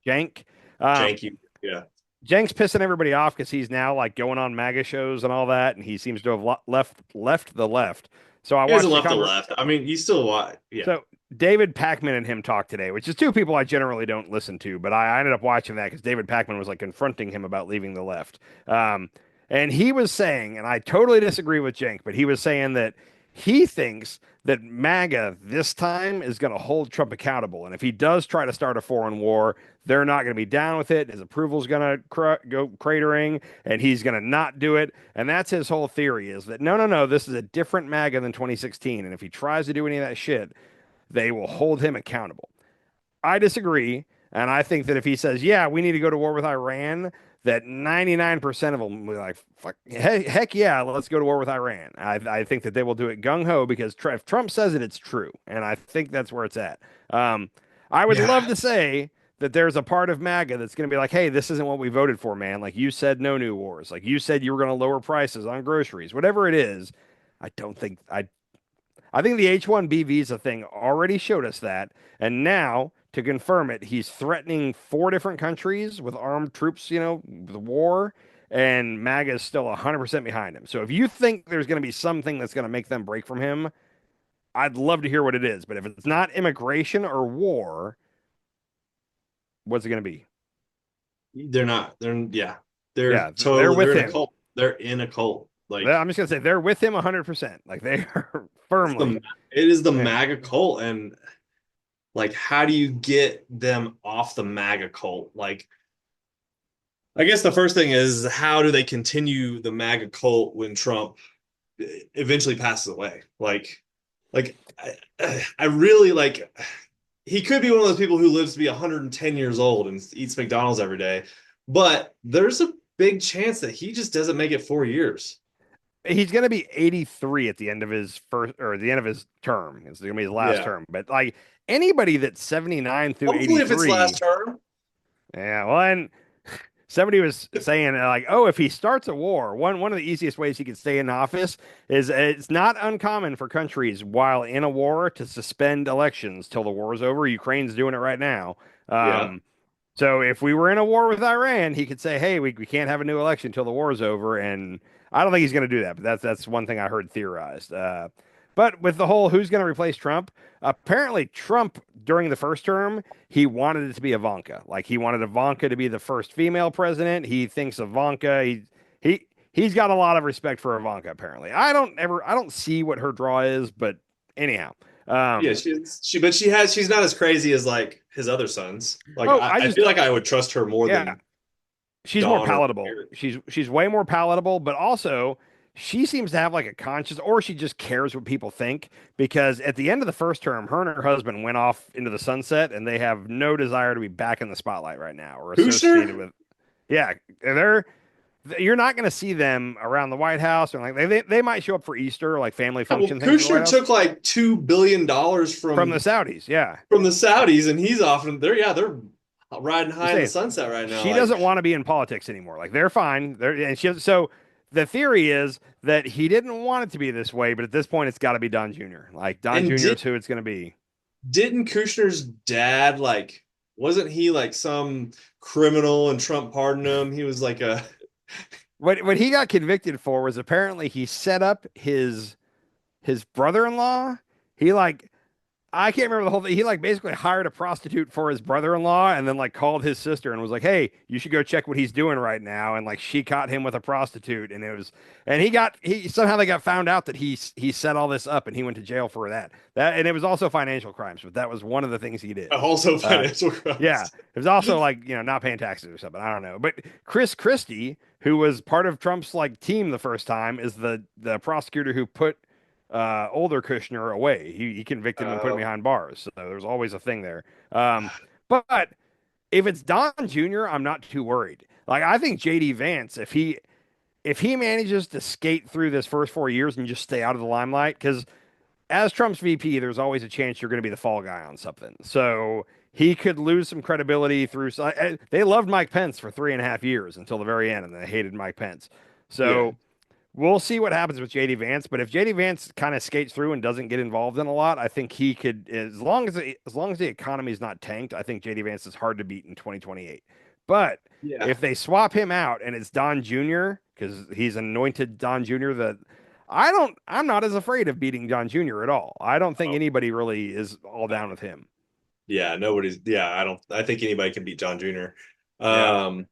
Jank. Um, janky. Yeah. Jank's pissing everybody off because he's now like going on MAGA shows and all that, and he seems to have left the left. So I He hasn't watched the left the conver- left. I mean, he's still yeah. So David Pakman and him talk today, which is two people I generally don't listen to, but I ended up watching that because David Pakman was like confronting him about leaving the left. Um, and he was saying, and I totally disagree with Cenk, but he was saying that he thinks that MAGA this time is going to hold Trump accountable. And if he does try to start a foreign war, they're not going to be down with it. His approval is going to go cratering, and he's going to not do it. And that's his whole theory is that no, no, no, this is a different MAGA than 2016. And if he tries to do any of that shit, they will hold him accountable. I disagree. And I think that if he says, yeah, we need to go to war with Iran, that 99% of them will be like, fuck, heck yeah, let's go to war with Iran. I think that they will do it gung ho because if Trump says it, it's true. And I think that's where it's at. Um, I would Yeah. love to say that there's a part of MAGA that's going to be like, hey, this isn't what we voted for, man. Like you said, no new wars. Like you said, you were going to lower prices on groceries, whatever it is. I don't think I think the H-1B visa thing already showed us that. And now, to confirm it, he's threatening four different countries with armed troops, the war, and MAGA is still 100% behind him. So if you think there's going to be something that's going to make them break from him, I'd love to hear what it is. But if it's not immigration or war, what's it going to be? They're not. They're Yeah, they're totally with they're in a him. cult. They're in a cult. Like I'm just going to say they're with him 100%. Like they are it's the firmly. it is the Yeah. MAGA cult, and like how do you get them off the MAGA cult? Like I guess the first thing is how do they continue the MAGA cult when Trump eventually passes away? Like Like I really like he could be one of those people who lives to be 110 years old and eats McDonald's every day, but there's a big chance that he just doesn't make it 4 years. He's going to be 83 at the end of his first or the end of his term. It's going to be his last Yeah. term. But like anybody that's 79 through Hopefully, if it's last 83, term, yeah, well, and somebody was saying like, oh, if he starts a war, one of the easiest ways he could stay in office is it's not uncommon for countries while in a war to suspend elections till the war is over. Ukraine's doing it right now. yeah. So if we were in a war with Iran, he could say, "Hey, we can't have a new election until the war is over." And I don't think he's going to do that, but that's one thing I heard theorized. But with the whole who's going to replace Trump, apparently Trump during the first term he wanted it to be Ivanka. Like he wanted Ivanka to be the first female president. He thinks Ivanka. He's got a lot of respect for Ivanka. Apparently, I don't see what her draw is, but anyhow. Yeah, Um, but she's not as crazy as like his other sons. Like oh, I I just feel like I would trust her more yeah, than she's more Dawn or palatable. Eric. She's way more palatable, but also she seems to have like a conscience, or she just cares what people think. Because at the end of the first term, her and her husband went off into the sunset, and they have no desire to be back in the spotlight right now or associated Kushner? with. Yeah, they're you're not going to see them around the White House, or like they might show up for Easter, like family Yeah, well, function things at the White Kushner House took like $2 billion from the Saudis. Yeah, from the Saudis, and he's often they're yeah they're riding just high in the saying. sunset right now. She doesn't Like, want to be in politics anymore. Like they're fine. And so the theory is that he didn't want it to be this way, but at this point it's got to be Don Jr. Like Don and Jr. is who it's going to be. didn't Kushner's dad like wasn't he like some criminal and Trump pardoned him? He was like a What he got convicted for was apparently he set up his brother-in-law. He like I can't remember the whole thing. He like basically hired a prostitute for his brother-in-law and then like called his sister and was like, "Hey, you should go check what he's doing right now." And like she caught him with a prostitute and it was and he somehow they got found out that he set all this up and he went to jail for that. That and it was also financial crimes, but that was one of the things he did. also Uh financial yeah, crimes. it was also like, not paying taxes or something. I don't know. But Chris Christie, who was part of Trump's like team the first time, is the prosecutor who put older Kushner away. He convicted him and put him Uh, behind bars. So there's always a thing there. But if it's Don Jr., I'm not too worried. Like I think JD Vance, if he manages to skate through this first 4 years and just stay out of the limelight, because as Trump's VP, there's always a chance you're going to be the fall guy on something. So he could lose some credibility through. They loved Mike Pence for 3.5 years until the very end, and they hated Mike Pence. yeah, So we'll see what happens with JD Vance, but if JD Vance kind of skates through and doesn't get involved in a lot, I think he could, as long as the economy is not tanked, I think JD Vance is hard to beat in 2028. But yeah. if they swap him out and it's Don Jr. because he's anointed Don Jr. I'm not as afraid of beating Don Jr. at all. I don't think Oh, anybody really is all down with him. yeah, nobody's. Yeah, I think anybody can beat John Jr. Yeah, Um,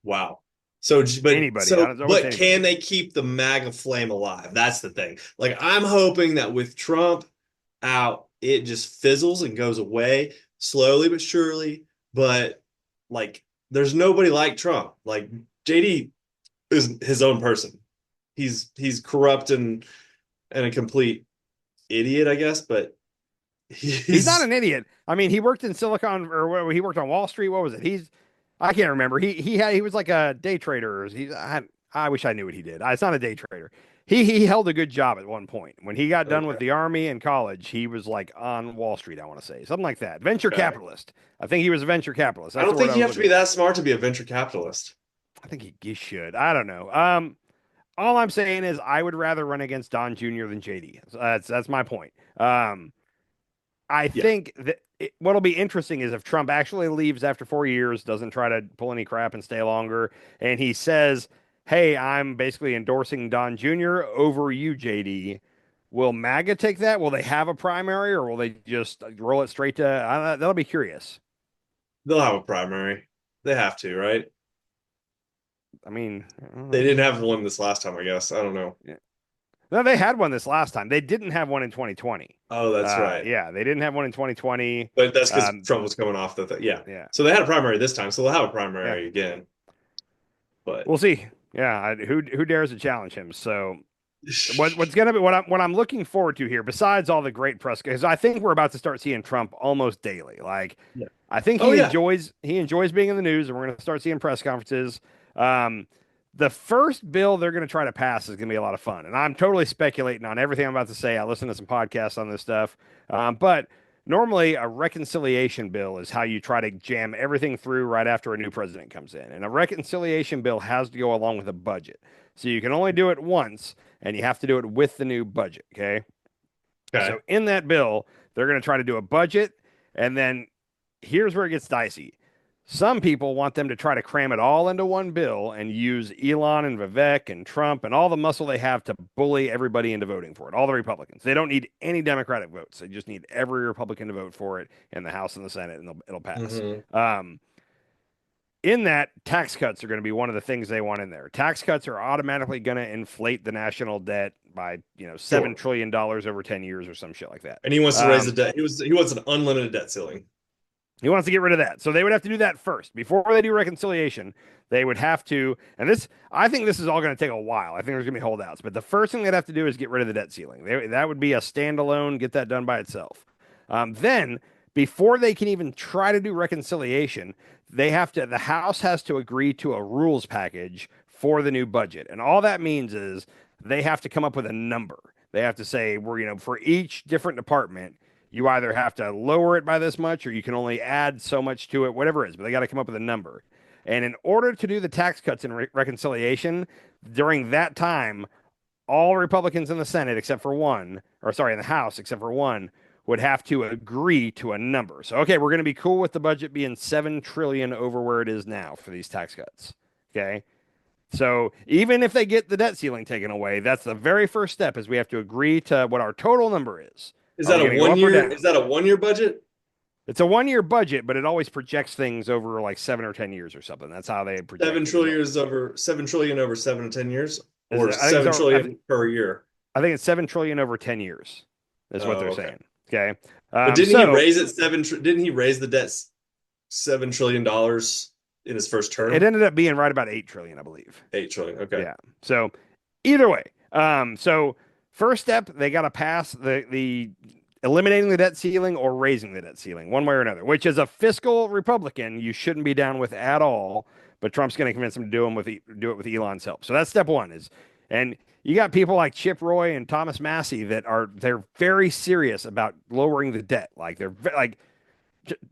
wow. So, anybody. I wish but anybody can could. they keep the MAGA flame alive? That's the thing. Like, I'm hoping that with Trump out, it just fizzles and goes away slowly but surely. But like, there's nobody like Trump. Like, JD is his own person. He's corrupt and a complete idiot, I guess. But He's not he's an idiot. I mean, he worked in Silicon or he worked on Wall Street. What was it? I can't remember. He was like a day trader. I wish I knew what he did. It's not a day trader. He held a good job at one point. When he got done with okay. the army and college, he was like on Wall Street, I want to say. Something like that. Venture Okay. capitalist. I think he was a venture capitalist. I That's the don't word think I you was have to looking be for. that smart to be a venture capitalist. I think he should. I don't know. All I'm saying is I would rather run against Don Jr. than JD. So that's my point. I Yeah. think that what'll be interesting is if Trump actually leaves after 4 years, doesn't try to pull any crap and stay longer, and he says, "Hey, I'm basically endorsing Don Jr. over you, JD." Will MAGA take that? Will they have a primary, or will they just roll it straight to? That'll be curious. They'll have a primary. They have to, right? I mean, I don't They know. didn't have one this last time, I guess. I don't know. Yeah. No, they had one this last time. They didn't have one in 2020. Oh, that's right. Yeah, they didn't have one in 2020. But that's because Um, Trump was coming off the thing. Yeah. yeah, So they had a primary this time, so they'll have a yeah. primary again. But We'll see. Yeah, who dares to challenge him? So what's gonna be what I'm looking forward to here, besides all the great press, because I think we're about to start seeing Trump almost daily. Like, Yeah. I think Oh yeah. he enjoys being in the news, and we're gonna start seeing press conferences. Um, the first bill they're gonna try to pass is gonna be a lot of fun, and I'm totally speculating on everything I'm about to say. I listen to some podcasts on this stuff, but normally a reconciliation bill is how you try to jam everything through right after a new president comes in, and a reconciliation bill has to go along with a budget, so you can only do it once and you have to do it with the new budget. Okay. Okay. So in that bill, they're going to try to do a budget. And then here's where it gets dicey. Some people want them to try to cram it all into one bill and use Elon and Vivek and Trump and all the muscle they have to bully everybody into voting for it. All the Republicans. They don't need any Democratic votes. They just need every Republican to vote for it in the House and the Senate, and it'll pass. Hmm. In that, tax cuts are going to be one of the things they want in there. Tax cuts are automatically going to inflate the national debt by, Sure. $7 trillion over 10 years or some shit like that. And he wants to raise the Um, debt. He wants an unlimited debt ceiling. he wants to get rid of that. So they would have to do that first. Before they do reconciliation, they would have to, and this, I think this is all going to take a while. I think there's going to be holdouts. But the first thing they'd have to do is get rid of the debt ceiling. That would be a standalone, get that done by itself. Then, before they can even try to do reconciliation, the House has to agree to a rules package for the new budget. And all that means is they have to come up with a number. They have to say, for each different department, you either have to lower it by this much or you can only add so much to it, whatever it is, but they got to come up with a number. And in order to do the tax cuts and reconciliation, during that time, all Republicans in the Senate except for one, or sorry, in the House except for one, would have to agree to a number. So, okay, we're going to be cool with the budget being 7 trillion over where it is now for these tax cuts. Okay? So, even if they get the debt ceiling taken away, that's the very first step is we have to agree to what our total number is. Is Are that we a going to go one up or year? down? Is that a 1 year budget? It's a 1 year budget, but it always projects things over like 7 or 10 years or something. That's how they Seven project it. trillion is over 7 trillion over 7 to 10 years, or I think seven it's trillion per year. I think it's 7 trillion over 10 years. Is what Oh, they're okay. saying. Okay. But didn't he So raise it didn't he raise the debt $7 trillion in his first it term? ended up being right about 8 trillion, I believe. 8 trillion. Okay. Yeah. So either way, so first step they got to pass the eliminating the debt ceiling or raising the debt ceiling, one way or another. Which, as a fiscal Republican, you shouldn't be down with at all. But Trump's going to convince him to do it with Elon's help. So that's step one. And you got people like Chip Roy and Thomas Massie they're very serious about lowering the debt. Like like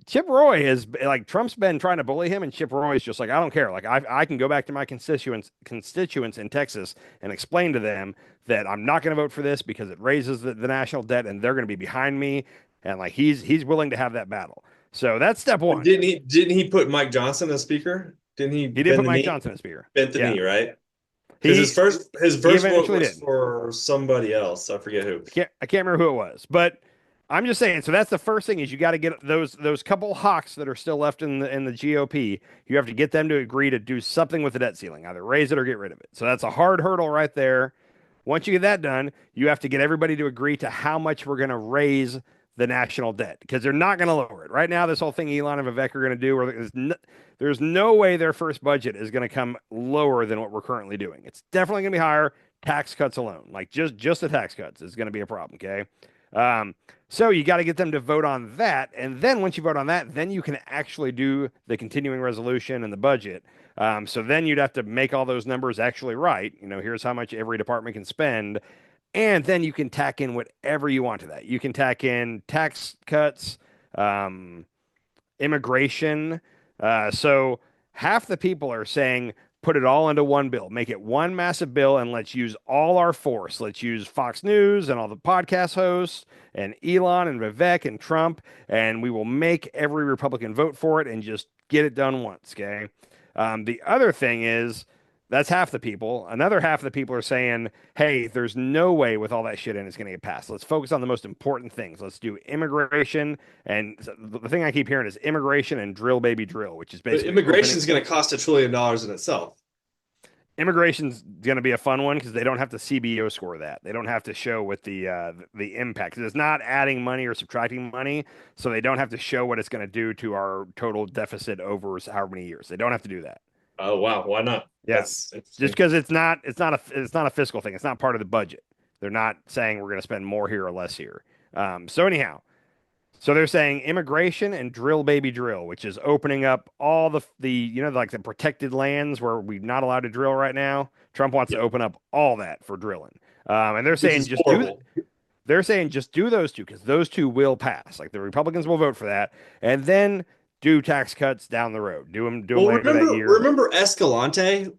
Chip Roy is like Trump's been trying to bully him, and Chip Roy is just like, I don't care. Like I can go back to my constituents in Texas and explain to them that I'm not going to vote for this because it raises the national debt, and they're going to be behind me. And like he's willing to have that battle. So that's step But one. didn't he put Mike Johnson as speaker? Didn't he He did bend put the Mike knee? Johnson as speaker. Bent the Yeah, knee, right? Because his he first his he first vote eventually was did. for somebody else. I forget who. I can't remember who it was, but I'm just saying. So that's the first thing is you got to get those couple hawks that are still left in the GOP. You have to get them to agree to do something with the debt ceiling, either raise it or get rid of it. So that's a hard hurdle right there. Once you get that done, you have to get everybody to agree to how much we're going to raise the national debt because they're not going to lower it. Right now, this whole thing Elon and Vivek are going to do, where there's no way their first budget is going to come lower than what we're currently doing. It's definitely going to be higher. Tax cuts alone, like just the tax cuts, is going to be a problem. Okay. Um, so you got to get them to vote on that, and then once you vote on that, then you can actually do the continuing resolution and the budget. So then you'd have to make all those numbers actually right. Here's how much every department can spend, and then you can tack in whatever you want to that. You can tack in tax cuts, um, immigration. So half the people are saying put it all into one bill, make it one massive bill, and let's use all our force. Let's use Fox News and all the podcast hosts and Elon and Vivek and Trump, and we will make every Republican vote for it and just get it done once. Okay. The other thing is that's half the people. Another half of the people are saying, hey, there's no way with all that shit in it's going to get passed. Let's focus on the most important things. Let's do immigration. And the thing I keep hearing is immigration and drill, baby, drill, which is But basically immigration opening. is going to cost $1 trillion in itself. Immigration's going to be a fun one because they don't have to CBO score that. They don't have to show what the impact. 'Cause it's not adding money or subtracting money, so they don't have to show what it's going to do to our total deficit over however many years. They don't have to do that. Oh wow, why not? Yeah. That's Just interesting. because it's not a fiscal thing. It's not part of the budget. They're not saying we're going to spend more here or less here. So anyhow, so they're saying immigration and drill baby drill, which is opening up all the like the protected lands where we're not allowed to drill right now. Trump wants to Yeah, open up all that for drilling. And which is horrible. they're saying just do those two because those two will pass. Like the Republicans will vote for that, and then do tax cuts down the road. Do them Well, later that year. remember Escalante?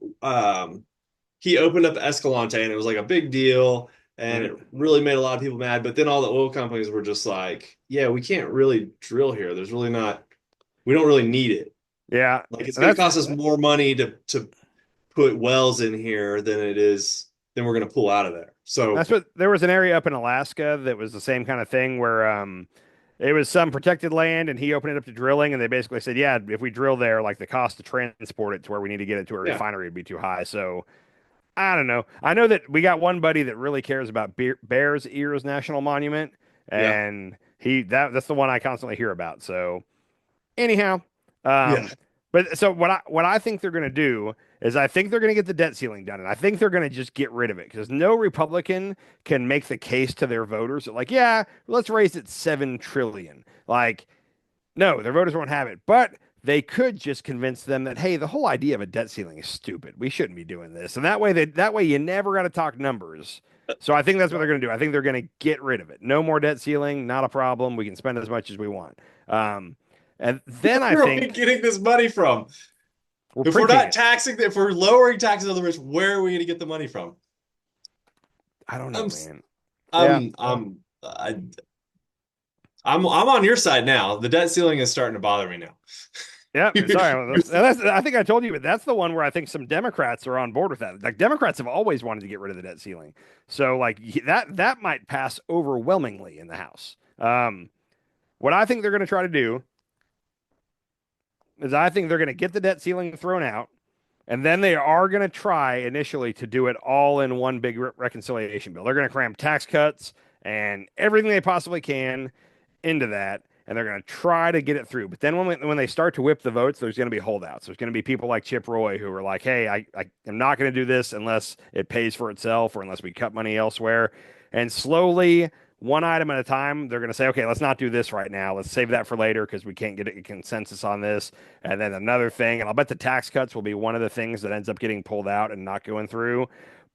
He opened up Escalante, and it was like a big deal, and it Mhm. really made a lot of people mad. But then all the oil companies were just like, "Yeah, we can't really drill here. There's really not. We don't really need it. Yeah, Like it's and going to cost us more money to put wells in here than it is than we're going to pull out of there." So that's what there was an area up in Alaska that was the same kind of thing where it was some protected land and he opened it up to drilling and they basically said, yeah, if we drill there, like the cost to transport it to where we need to get it to a yeah, refinery would be too high. So I don't know. I know that we got one buddy that really cares about Bears Ears National Monument, yeah, and that's the one I constantly hear about. So anyhow, yeah. um, but so what I think they're going to do is I think they're going to get the debt ceiling done, and I think they're going to just get rid of it because no Republican can make the case to their voters that like, yeah, let's raise it 7 trillion. Like, no, their voters won't have it, but they could just convince them that hey, the whole idea of a debt ceiling is stupid. We shouldn't be doing this, and that way you never got to talk numbers. So I think that's what they're going to do. I think they're going to get rid of it. No more debt ceiling, not a problem. We can spend as much as we want. Um, and then I Where are we think getting this money from? we're If we're printing not it. taxing, if we're lowering taxes on the rich, where are we going to get the money from? I don't know, I'm, man. Yeah. I'm on your side now. The debt ceiling is starting to bother me now. Yep. Sorry. I think I told you, but that's the one where I think some Democrats are on board with that. Like Democrats have always wanted to get rid of the debt ceiling. So like that might pass overwhelmingly in the House. What I think they're going to try to do is I think they're going to get the debt ceiling thrown out, and then they are going to try initially to do it all in one big reconciliation bill. They're going to cram tax cuts and everything they possibly can into that, and they're going to try to get it through. But then when they start to whip the votes, there's going to be holdouts. There's going to be people like Chip Roy who are like, "Hey, I am not going to do this unless it pays for itself or unless we cut money elsewhere." And slowly, one item at a time, they're going to say, "Okay, let's not do this right now. Let's save that for later because we can't get a consensus on this." And then another thing, and I'll bet the tax cuts will be one of the things that ends up getting pulled out and not going through.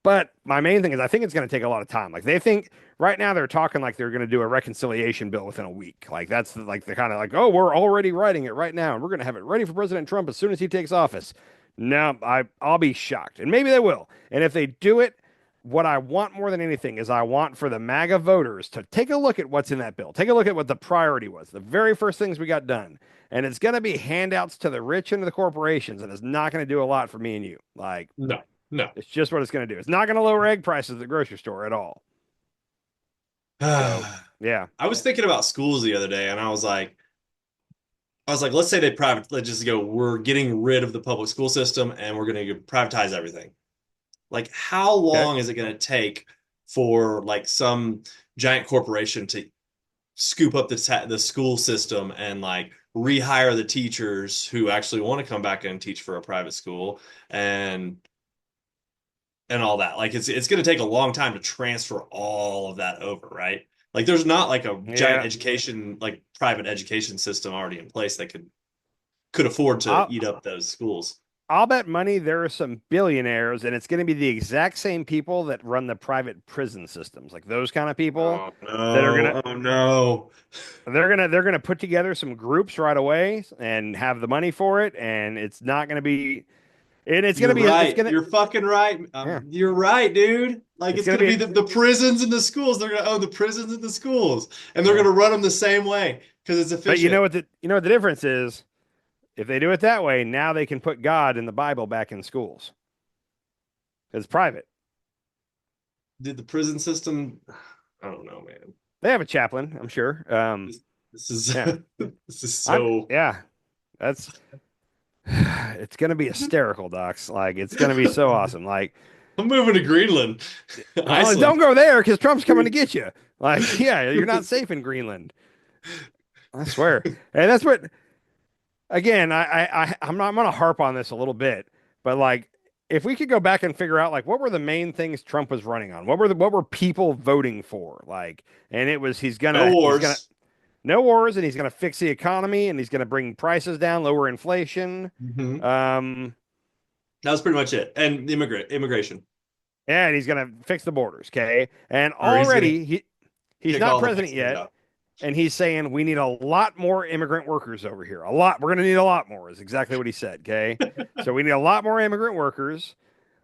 But my main thing is I think it's going to take a lot of time. Like they think right now they're talking like they're going to do a reconciliation bill within a week. Like that's like the kind of like, oh, we're already writing it right now and we're going to have it ready for President Trump as soon as he takes office. No, I'll be shocked. And maybe they will. And if they do it, what I want more than anything is I want for the MAGA voters to take a look at what's in that bill. Take a look at what the priority was. The very first things we got done. And it's going to be handouts to the rich and to the corporations. And it's not going to do a lot for me and you. Like, No, no. it's just what it's going to do. It's not going to lower egg prices at the grocery store at all. So, yeah. I was thinking about schools the other day, and I was like, let's say they private, let's just go, we're getting rid of the public school system and we're going to privatize everything. Like, how Okay. long is it going to take for like some giant corporation to scoop up the school system and like rehire the teachers who actually want to come back and teach for a private school and all that? Like, it's going to take a long time to transfer all of that over, right? Like, there's not like a giant Yeah. education, like private education system already in place that could afford to I'll, eat up those schools. I'll bet money there are some billionaires, and it's going to be the exact same people that run the private prison systems, like those kind of people Oh that are gonna no, oh no. they're gonna put together some groups right away and have the money for it, and it's not going to be and You're it's right. gonna You're fucking right. yeah You're right, dude. Like it's it's going gonna to be be the prisons and the schools. They're gonna own the prisons and the schools, and they're yeah. gonna run them the same way because it's But efficient. you know what the difference is? If they do it that way, now they can put God and the Bible back in schools. It's private. Did the prison system? I don't know, man. They have a chaplain, I'm sure. This this is Yeah, this is I'm so. yeah. That's it's gonna be hysterical, docs. Like it's gonna be so awesome. Like, I'm moving to Greenland, oh, Iceland. don't go there because Trump's coming to get you. Like, yeah, you're not safe in Greenland. I swear. And that's what again. I'm not. I'm gonna harp on this a little bit, But like, if we could go back and figure out like what were the main things Trump was running on, what were people voting for, like, and it was No he's gonna wars. no wars, and he's gonna fix the economy, and he's gonna bring prices down, lower inflation. Hmm. Um, That was pretty much it. And immigration, and he's gonna fix the borders, okay? And or he's gonna already he's kick not all the president Mexicans yet, out. and he's saying we need a lot more immigrant workers over here. A lot. We're going to need a lot more, is exactly what he said. Okay. So we need a lot more immigrant workers.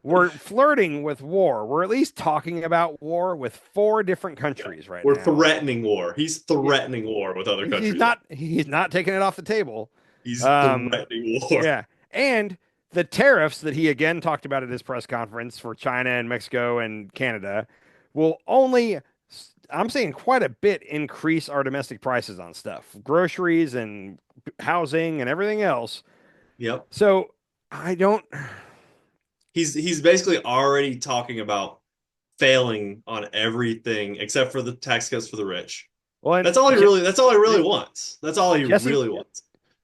We're flirting with war. We're at least talking about war with four different Yeah. countries right We're now. threatening war. He's Yeah. threatening war with other He's countries. not taking it off the table. He's Um, threatening war. yeah. And the tariffs that he again talked about at his press conference for China and Mexico and Canada will only, I'm saying quite a bit, increase our domestic prices on stuff, groceries and housing and everything else. Yep. So I don't, He's basically already talking about failing on everything except for the tax cuts for the rich. well, and That's all he really wants. That's all he Jesse, really wants.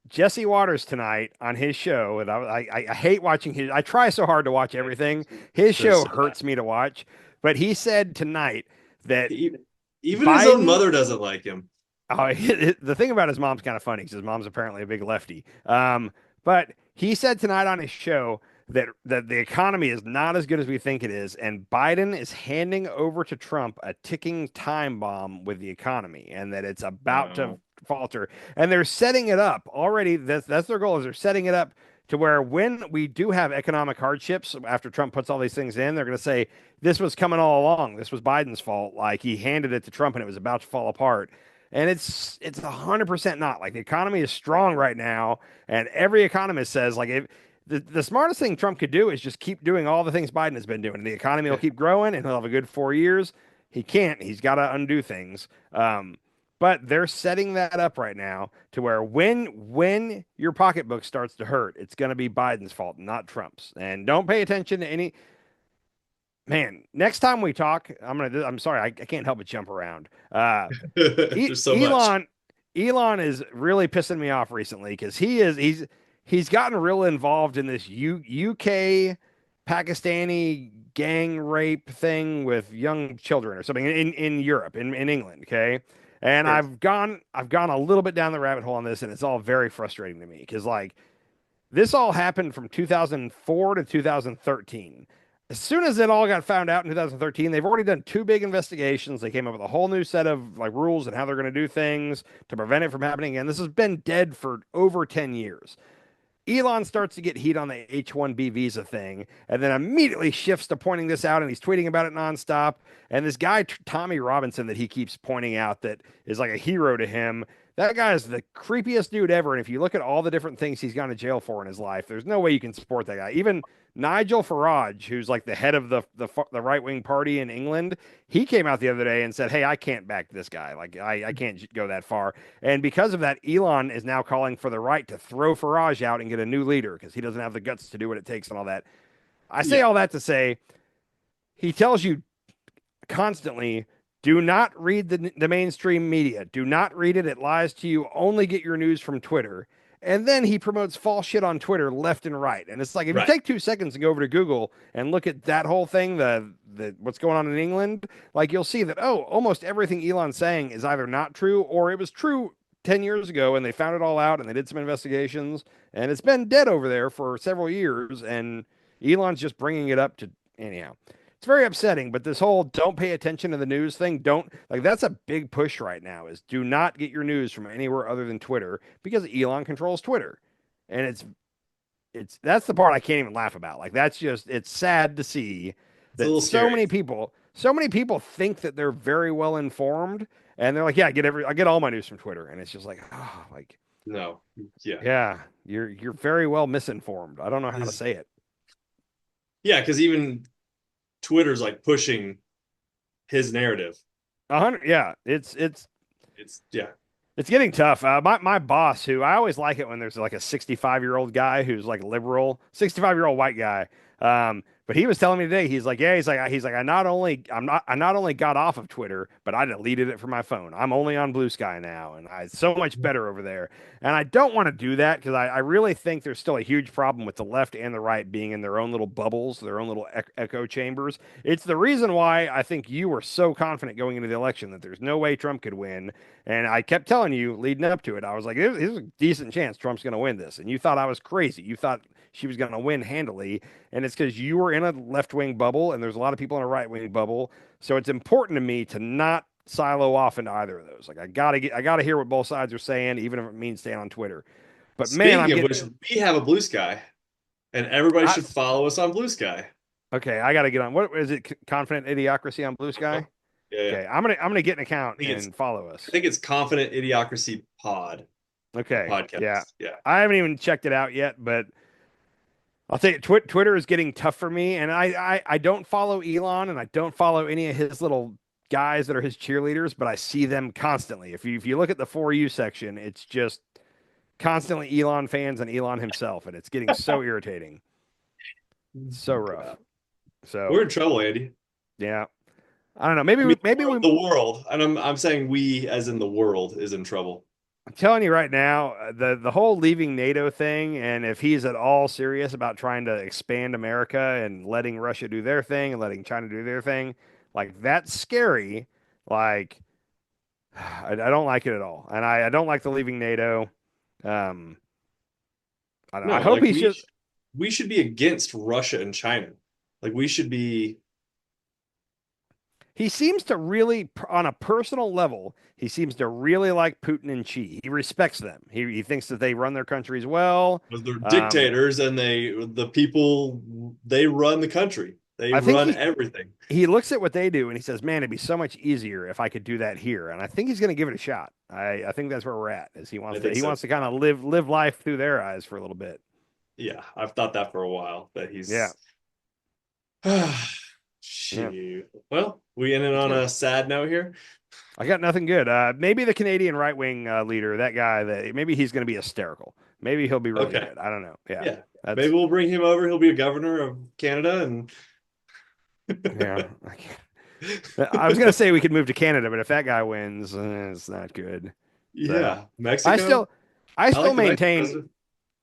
Jesse Waters tonight on his show, and I hate watching his, I try so hard to watch everything. His They're show so bad. hurts me to watch, but he said tonight that He- Even his own Biden. mother doesn't like him. Oh, the thing about his mom's kind of funny because his mom's apparently a big lefty. But he said tonight on his show that the economy is not as good as we think it is, and Biden is handing over to Trump a ticking time bomb with the economy, and that it's about to No. falter. And they're setting it up already. That's their goal, is they're setting it up to where when we do have economic hardships after Trump puts all these things in, they're going to say this was coming all along. This was Biden's fault. Like he handed it to Trump and it was about to fall apart. And it's 100% not. Like the economy is strong right now, and every economist says like if the smartest thing Trump could do is just keep doing all the things Biden has been doing. The economy will Yeah. keep growing, and he'll have a good 4 years. He can't. He's got to undo things. But they're setting that up right now to where when your pocketbook starts to hurt, it's going to be Biden's fault, not Trump's. And don't pay attention to any man. Next time we talk, I'm sorry, I can't help but jump around. There's so much. Elon is really pissing me off recently because he's gotten real involved in this UK Pakistani gang rape thing with young children or something in Europe in England. Okay. And Sure. I've gone a little bit down the rabbit hole on this, and it's all very frustrating to me because like this all happened from 2004 to 2013. As soon as it all got found out in 2013, they've already done two big investigations. They came up with a whole new set of like rules and how they're going to do things to prevent it from happening again. This has been dead for over 10 years. Elon starts to get heat on the H-1B visa thing, and then immediately shifts to pointing this out, and he's tweeting about it nonstop. And this guy, Tommy Robinson, that he keeps pointing out that is like a hero to him, that guy is the creepiest dude ever. And if you look at all the different things he's gone to jail for in his life, there's no way you can support that guy. Even Nigel Farage, who's like the head of the right wing party in England, he came out the other day and said, "Hey, I can't back this guy. Like, I can't go that far." And because of that, Elon is now calling for the right to throw Farage out and get a new leader because he doesn't have the guts to do what it takes and all that. I say Yeah. all that to say he tells you constantly, do not read the mainstream media. Do not read it. It lies to you. Only get your news from Twitter. And then he promotes false shit on Twitter left and right. And it's like if you Right. take 2 seconds and go over to Google and look at that whole thing, the what's going on in England, like you'll see that almost everything Elon's saying is either not true or it was true 10 years ago and they found it all out and they did some investigations and it's been dead over there for several years and Elon's just bringing it up to anyhow. It's very upsetting, but this whole don't pay attention to the news thing, don't like that's a big push right now is do not get your news from anywhere other than Twitter because Elon controls Twitter. And it's that's the part I can't even laugh about. Like that's just it's sad to see It's a that little scary. so many people think that they're very well informed and they're like, yeah, I get all my news from Twitter. And it's just like, oh, like, No. Yeah. yeah, you're very well misinformed. I don't know how to Is say it. Yeah, because even Twitter's like pushing his narrative. 100, yeah, Yeah. it's getting tough. My boss, who I always like it when there's like a 65-year-old guy who's like liberal, 65-year-old white guy. But he was telling me today, he's like, yeah, he's like, I not only got off of Twitter, but I deleted it from my phone. I'm only on Blue Sky now, and it's so much better over there. And I don't want to do that because I really think there's still a huge problem with the left and the right being in their own little bubbles, their own little echo chambers. It's the reason why I think you were so confident going into the election that there's no way Trump could win. And I kept telling you leading up to it, I was like, there's a decent chance Trump's going to win this. And you thought I was crazy. You thought she was going to win handily. And it's because you were in a left wing bubble and there's a lot of people in a right wing bubble. So it's important to me to not silo off into either of those. Like I gotta hear what both sides are saying, even if it means staying on Twitter. But man, Speaking I'm of getting which, we have a Blue Sky, and everybody I should follow us on Blue Sky. okay, I gotta get on. What is it? Confident Idiocracy on Blue Uh-huh. Sky? Yeah, yeah. Okay, I'm gonna get an account I think it's and follow I us. think it's Confident Idiocracy Pod or Okay, yeah. podcast. Yeah. I haven't even checked it out yet, but I'll tell you, Twitter is getting tough for me, and I don't follow Elon, and I don't follow any of his little guys that are his cheerleaders, but I see them constantly. If you look at the For You section, it's just constantly Elon fans and Elon himself, and it's getting so irritating. It's so rough. God. So We're in trouble, Andy. yeah, I don't know. I mean, Maybe we. the world, and I'm saying we, as in the world, is in trouble. I'm telling you right now, the whole leaving NATO thing, and if he's at all serious about trying to expand America and letting Russia do their thing and letting China do their thing, like that's scary. Like I don't like it at all, and I don't like the leaving NATO. Um, I don't know. I No, hope like he's just. we should be against Russia and China. Like we should be. He seems to really, on a personal level, he seems to really like Putin and Xi. He respects them. He thinks that they run their countries well. Because they're Um, dictators, and the people, they run the country. They I think run everything. he looks at what they do and he says, "Man, it'd be so much easier if I could do that here." And I think he's going to give it a shot. I think that's where we're at. Is I think he so. wants to kind of live life through their eyes for a little bit. Yeah, I've thought that for a while. That Yeah, he's yeah, shoot. Well, we ended it's on good. a sad note here. I got nothing good. Maybe the Canadian right wing leader, that guy, that maybe he's going to be hysterical. Maybe he'll be really Okay. good. I don't know. Yeah, Yeah. Maybe that's we'll bring him over. He'll be a governor of Canada and yeah. I was going to say we could move to Canada, but if that guy wins, it's not good. So yeah, I Mexico. still, I I still like the Mexican maintain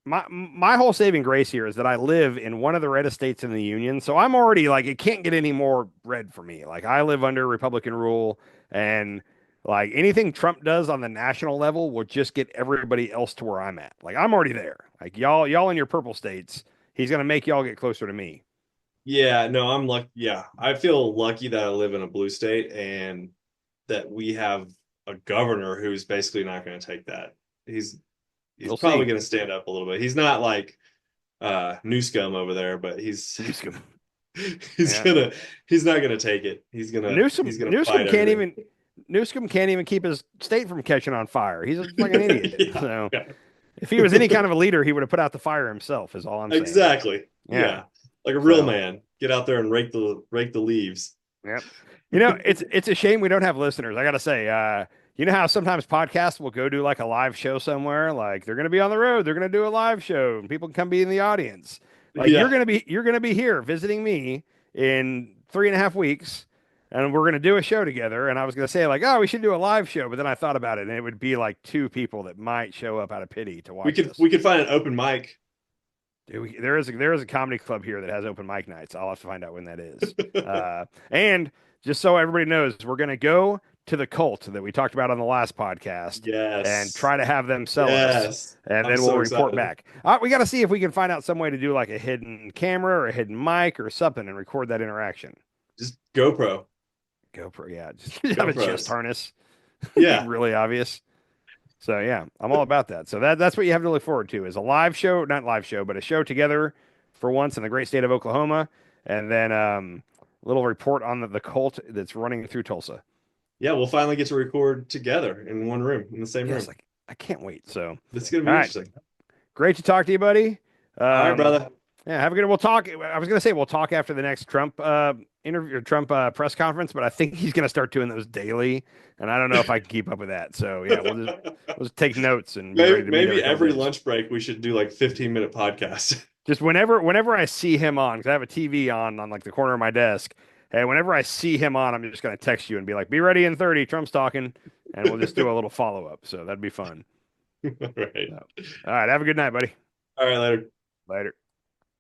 president. my whole saving grace here is that I live in one of the reddest states in the union. So I'm already like it can't get any more red for me. Like I live under Republican rule and like anything Trump does on the national level will just get everybody else to where I'm at. Like I'm already there. Like y'all in your purple states, he's gonna make y'all get closer to me. Yeah, no, I'm lucky. Yeah, I feel lucky that I live in a blue state and that we have a governor who's basically not going to take that. He's We'll probably see. going to stand up a little bit. He's not like Newscum over there, but Newsom. he's Yeah. gonna he's not gonna take it. Newsom He's gonna Newsom fight can't everything. even Newsom can't even keep his state from catching on fire. He's like an idiot. Yeah, So yeah, if he was any kind of a leader, he would have put out the fire himself, is all I'm saying. exactly. Yeah. Yeah, like a real So, man. Get out there and rake the leaves. yep. It's a shame we don't have listeners. I gotta say, you know how sometimes podcasts will go do like a live show somewhere, like they're gonna be on the road, they're gonna do a live show, and people can come be in the audience. Like Yeah, you're gonna be here visiting me in 3.5 weeks, and we're gonna do a show together. And I was gonna say like, oh, we should do a live show, but then I thought about it, and it would be like two people that might show up out of pity to we watch could us. we could find an open mic. Dude, there is a comedy club here that has open mic nights. I'll have to find out when that is. And just so everybody knows, we're gonna go to the cult that we talked about on the last podcast and Yes, try to have them sell us, yes. and I'm then we'll so report excited. back. We got to see if we can find out some way to do like a hidden camera or a hidden mic or something and record that interaction. Just GoPro, GoPro, yeah, just have a chest GoPros. harness, be Yeah, really obvious. So yeah, I'm all about that. So that's what you have to look forward to is a live show, not live show, but a show together for once in the great state of Oklahoma, and then a little report on the cult that's running through Tulsa. yeah. We'll finally get to record together in one room, in the same Yes, room. like I can't wait. So This is gonna all be right, interesting. great to talk to you, buddy. All right, Um, brother. yeah, have a good. We'll talk. I was gonna say we'll talk after the next Trump interview or Trump press conference, but I think he's gonna start doing those daily, and I don't know if I can keep up with that. So yeah, we'll just take notes and be ready to meet Maybe every couple every days. lunch break we should do like 15-minute podcast. Just whenever I see him on, because I have a TV on like the corner of my desk, and whenever I see him on, I'm just gonna text you and be like, "Be ready in 30, Trump's talking," and we'll just do a little follow up. So that'd be fun. Right. So, all right, have a good night, buddy. All right, later. Later.